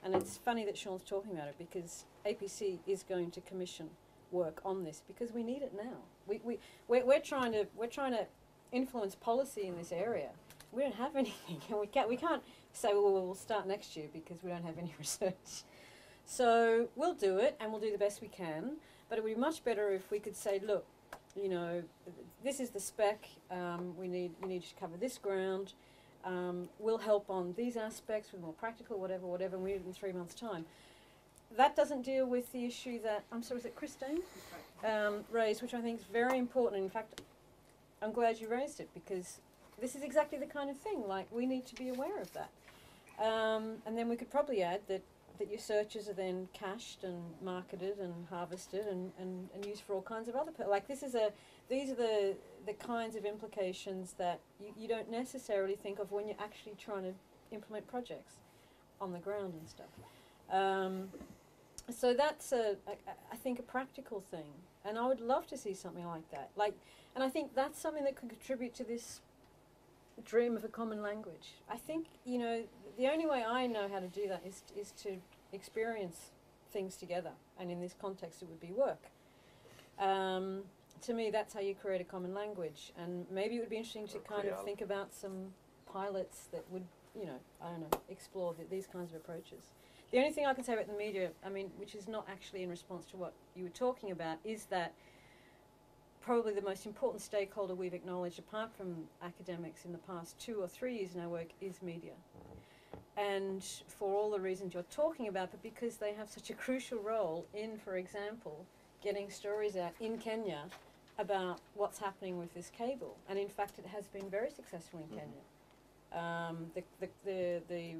and it's funny that Sean's talking about it because APC is going to commission work on this because we need it now. We're trying to influence policy in this area. We don't have anything, and we can't say, well, we'll start next year because we don't have any research. So we'll do it, and we'll do the best we can, but it would be much better if we could say, look, you know, this is the spec, we need to cover this ground, we'll help on these aspects with more practical, whatever, and we do it in 3 months' time. That doesn't deal with the issue that, I'm sorry, was it Christine raised, which I think is very important. In fact, I'm glad you raised it because this is exactly the kind of thing, like, we need to be aware of that. And then we could probably add that your searches are then cached and marketed and harvested and used for all kinds of other like these are the kinds of implications that you don't necessarily think of when you're actually trying to implement projects on the ground and stuff. So that's I think a practical thing, and I would love to see something like that. And I think that's something that could contribute to this dream of a common language. I think, you know, the only way I know how to do that is to experience things together, and in this context it would be work. To me, that's how you create a common language, and maybe it would be interesting to kind of think about some pilots that would, you know, I don't know, explore these kinds of approaches. The only thing I can say about the media, I mean, which is not actually in response to what you were talking about, is that probably the most important stakeholder we've acknowledged, apart from academics in the past 2 or 3 years in our work, is media. And for all the reasons you're talking about, but because they have such a crucial role in, for example, getting stories out in Kenya about what's happening with this cable. And in fact, it has been very successful in Kenya. The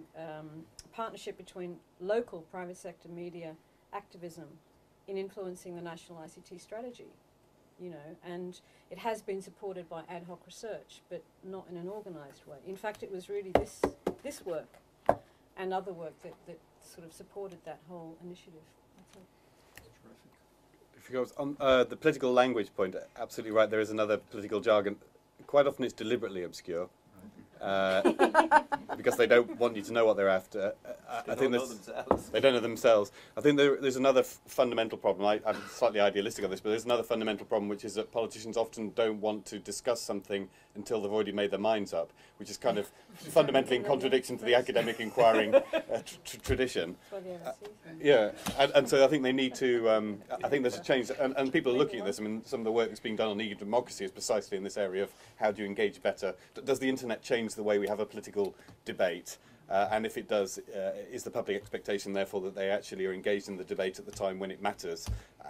partnership between local private sector media activism in influencing the national ICT strategy, you know, and it has been supported by ad hoc research, but not in an organised way. In fact, it was really this work and other work that sort of supported that whole initiative. That's all. If you go on the political language point, absolutely right, there is another political jargon. Quite often it's deliberately obscure. Because they don't want you to know what they're after. I think they don't know themselves. I think there's another fundamental problem. I'm slightly idealistic on this, but there's another fundamental problem, which is that politicians often don't want to discuss something until they've already made their minds up, which is kind of fundamentally in contradiction to the academic inquiring tradition. Yeah, and so I think they need to. I think there's a change, and people are looking at this. I mean, some of the work that's being done on e-democracy is precisely in this area of how do you engage better. Does the internet change the way we have a political debate? And if it does, is the public expectation therefore that they actually are engaged in the debate at the time when it matters,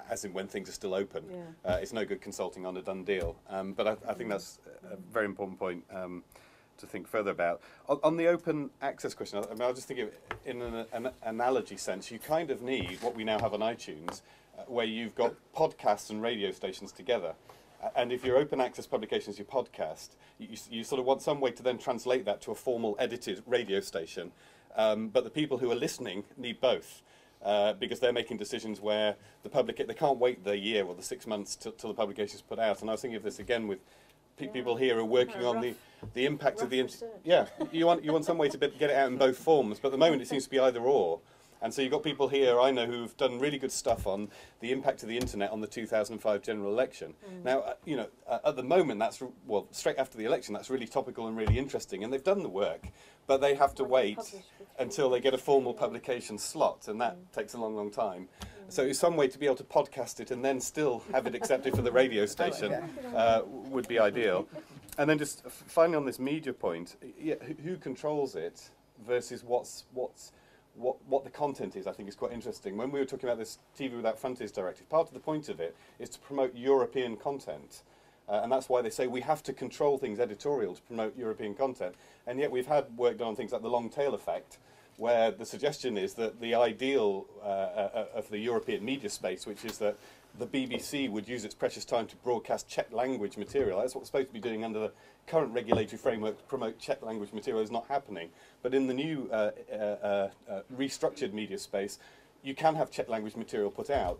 as in when things are still open? Yeah. It's no good consulting on a done deal. But I think that's a very important point to think further about. On the open access question, I mean, I'll just think of it in an analogy sense. You kind of need what we now have on iTunes, where you've got podcasts and radio stations together. And if your open access publication is your podcast, you sort of want some way to then translate that to a formal edited radio station. But the people who are listening need both, because they're making decisions where the public, they can't wait the year or the 6 months till the publication is put out. And I was thinking of this again with people here who are working on the impact of the internet. Yeah, you want some way to get it out in both forms, but at the moment it seems to be either or. And so you've got people here, I know, who've done really good stuff on the impact of the internet on the 2005 general election. Now, you know, at the moment, that's, well, straight after the election, that's really topical and really interesting, and they've done the work, but they have to wait until they get a formal publication slot, and that takes a long, long time. So some way to be able to podcast it and then still have it accepted for the radio station would be ideal. And then just finally on this media point, who controls it versus what the content is, I think is quite interesting. When we were talking about this TV Without Frontiers directive, part of the point of it is to promote European content. And that's why they say we have to control things editorial to promote European content. And yet we've had work done on things like the long tail effect, where the suggestion is that the ideal of the European media space, which is that the BBC would use its precious time to broadcast Czech language material. That's what it's supposed to be doing under the current regulatory framework to promote Czech language material is not happening. But in the new restructured media space, you can have Czech language material put out.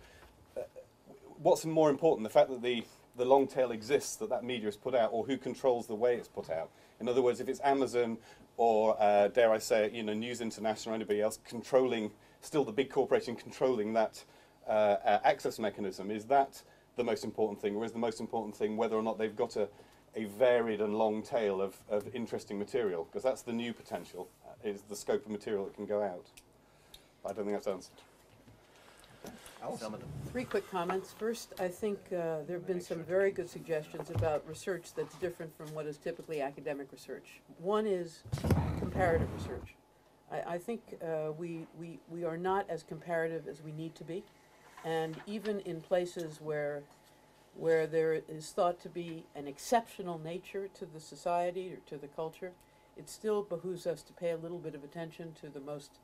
What's more important, the fact that the long tail exists, that media is put out, or who controls the way it's put out? In other words, if it's Amazon or, dare I say it, you know, News International or anybody else controlling, still the big corporation controlling that access mechanism, is that the most important thing, or is the most important thing whether or not they've got a varied and long tail of interesting material? Because that's the new potential, is the scope of material that can go out. I don't think that's answered. Alison. 3 quick comments. First, I think there have been some very good suggestions about research that's different from what is typically academic research. One is comparative research. I think we are not as comparative as we need to be. And even in places where there is thought to be an exceptional nature to the society or to the culture, it still behooves us to pay a little bit of attention to the most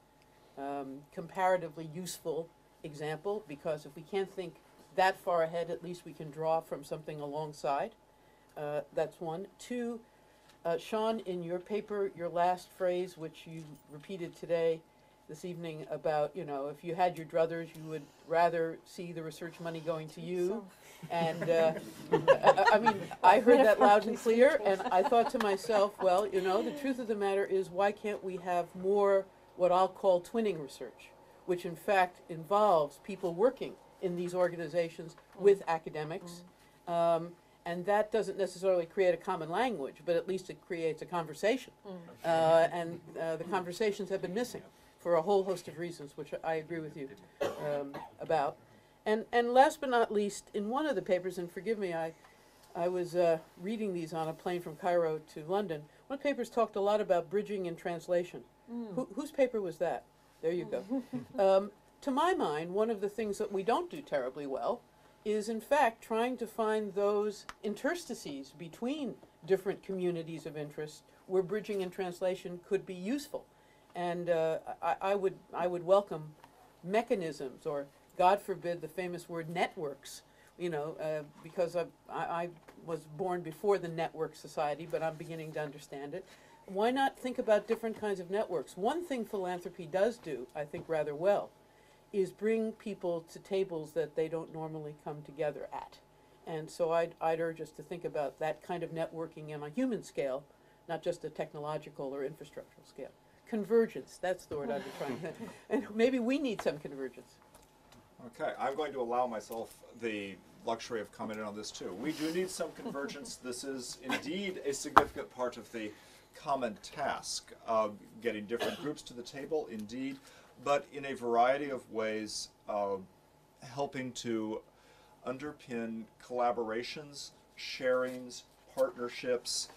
comparatively useful example, because if we can't think that far ahead, at least we can draw from something alongside. That's one. 2, Sean, in your paper, your last phrase, which you repeated today, this evening, about, you know, if you had your druthers, you would rather see the research money going to you. And I mean, I heard that loud and clear, and I thought to myself, well, you know, the truth of the matter is, why can't we have more what I'll call twinning research, which in fact involves people working in these organizations with academics. And that doesn't necessarily create a common language, but at least it creates a conversation. And the conversations have been missing for a whole host of reasons, which I agree with you about. And last but not least, in one of the papers, and forgive me, I was reading these on a plane from Cairo to London. One of the papers talked a lot about bridging and translation. Whose paper was that? There you go. To my mind, one of the things that we don't do terribly well is, in fact, trying to find those interstices between different communities of interest where bridging and translation could be useful. And I would welcome mechanisms, or God forbid the famous word networks, you know, because I was born before the network society, but I'm beginning to understand it. Why not think about different kinds of networks? One thing philanthropy does do, I think, rather well, is bring people to tables that they don't normally come together at. And so I'd urge us to think about that kind of networking on a human scale, not just a technological or infrastructural scale. Convergence, that's the word I've been trying to think. And maybe we need some convergence. Okay, I'm going to allow myself the luxury of commenting on this too. We do need some convergence. This is indeed a significant part of the common task of getting different groups to the table, indeed, but in a variety of ways, helping to underpin collaborations, sharings, partnerships,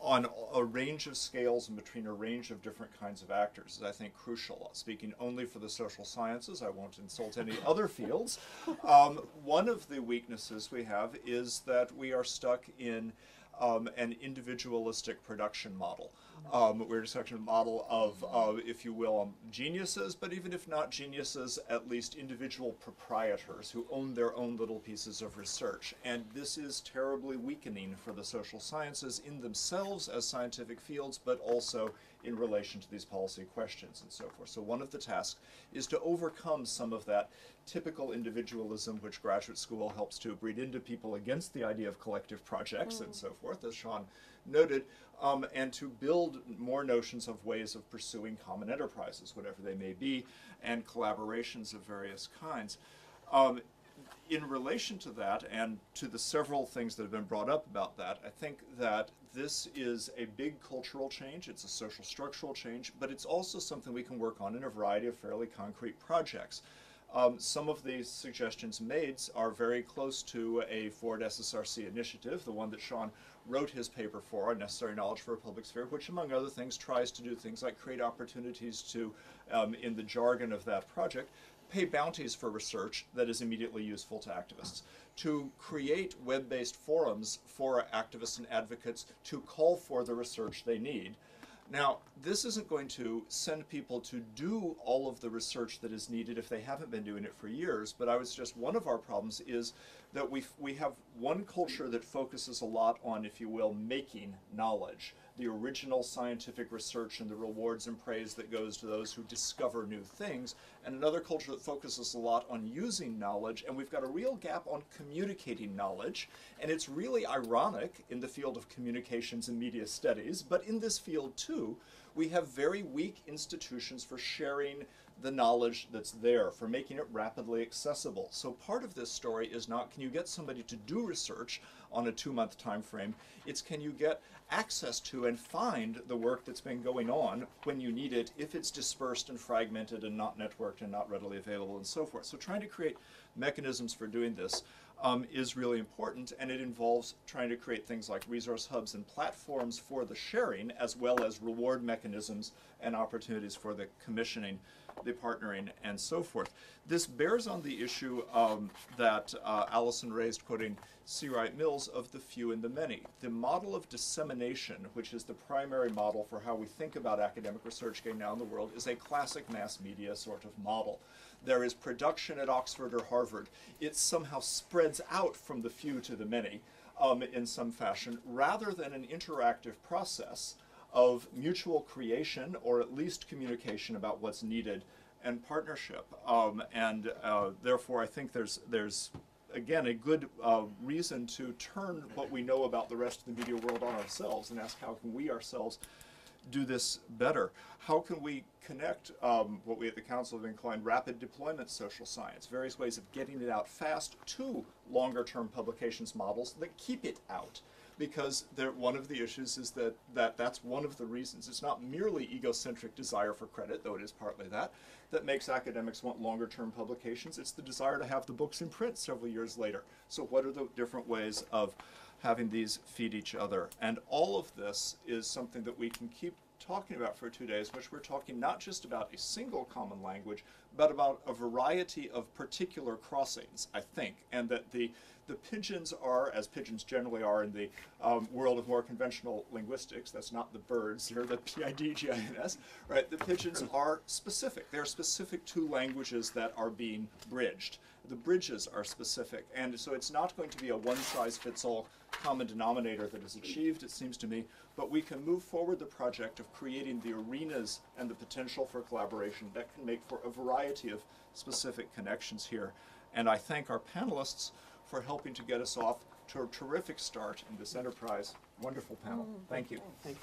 on a range of scales and between a range of different kinds of actors is, I think, crucial. Speaking only for the social sciences, I won't insult any other fields. One of the weaknesses we have is that we are stuck in an individualistic production model. We're stuck in a model of, if you will, geniuses, but even if not geniuses, at least individual proprietors who own their own little pieces of research. And this is terribly weakening for the social sciences in themselves as scientific fields, but also in relation to these policy questions and so forth. So one of the tasks is to overcome some of that typical individualism which graduate school helps to breed into people against the idea of collective projects and so forth, as Sean noted, and to build more notions of ways of pursuing common enterprises, whatever they may be, and collaborations of various kinds. In relation to that, and to the several things that have been brought up about that, I think that this is a big cultural change. It's a social structural change, but it's also something we can work on in a variety of fairly concrete projects. Some of these suggestions made are very close to a Ford SSRC initiative, the one that Sean wrote his paper for, Necessary Knowledge for a Public Sphere, which, among other things, tries to do things like create opportunities to, in the jargon of that project, pay bounties for research that is immediately useful to activists, to create web-based forums for activists and advocates to call for the research they need. Now, this isn't going to send people to do all of the research that is needed if they haven't been doing it for years, but I would suggest one of our problems is that we have one culture that focuses a lot on, if you will, making knowledge, the original scientific research and the rewards and praise that goes to those who discover new things, and another culture that focuses a lot on using knowledge, and we've got a real gap on communicating knowledge, and it's really ironic in the field of communications and media studies, but in this field too, we have very weak institutions for sharing the knowledge that's there, for making it rapidly accessible. So part of this story is not, can you get somebody to do research on a 2-month time frame? It's, can you get access to and find the work that's been going on when you need it, if it's dispersed and fragmented and not networked and not readily available and so forth. So trying to create mechanisms for doing this is really important, and it involves trying to create things like resource hubs and platforms for the sharing, as well as reward mechanisms and opportunities for the commissioning, the partnering, and so forth. This bears on the issue that Alison raised, quoting C. Wright Mills, of the few and the many. The model of dissemination, which is the primary model for how we think about academic research getting out in the world, is a classic mass media sort of model. There is production at Oxford or Harvard. It somehow spreads out from the few to the many in some fashion, rather than an interactive process of mutual creation, or at least communication about what's needed, and partnership. Therefore, I think there's again a good reason to turn what we know about the rest of the media world on ourselves and ask, how can we ourselves do this better? How can we connect what we at the Council have been calling rapid deployment social science, various ways of getting it out fast, to longer term publications models that keep it out? Because one of the issues is that's one of the reasons. It's not merely egocentric desire for credit, though it is partly that makes academics want longer term publications. It's the desire to have the books in print several years later. So what are the different ways of having these feed each other? And all of this is something that we can keep talking about for 2 days, which we're talking not just about a single common language, but about a variety of particular crossings, I think, and that the pigeons are, as pigeons generally are in the world of more conventional linguistics, that's not the birds, they're the P-I-D-G-I-N-S, right? The pigeons are specific. They're specific to languages that are being bridged. The bridges are specific, and so it's not going to be a one-size-fits-all common denominator that is achieved, it seems to me, but we can move forward the project of creating the arenas and the potential for collaboration that can make for a variety of specific connections here. And I thank our panelists for helping to get us off to a terrific start in this enterprise. Wonderful panel. Thank you. Thank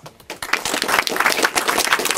you.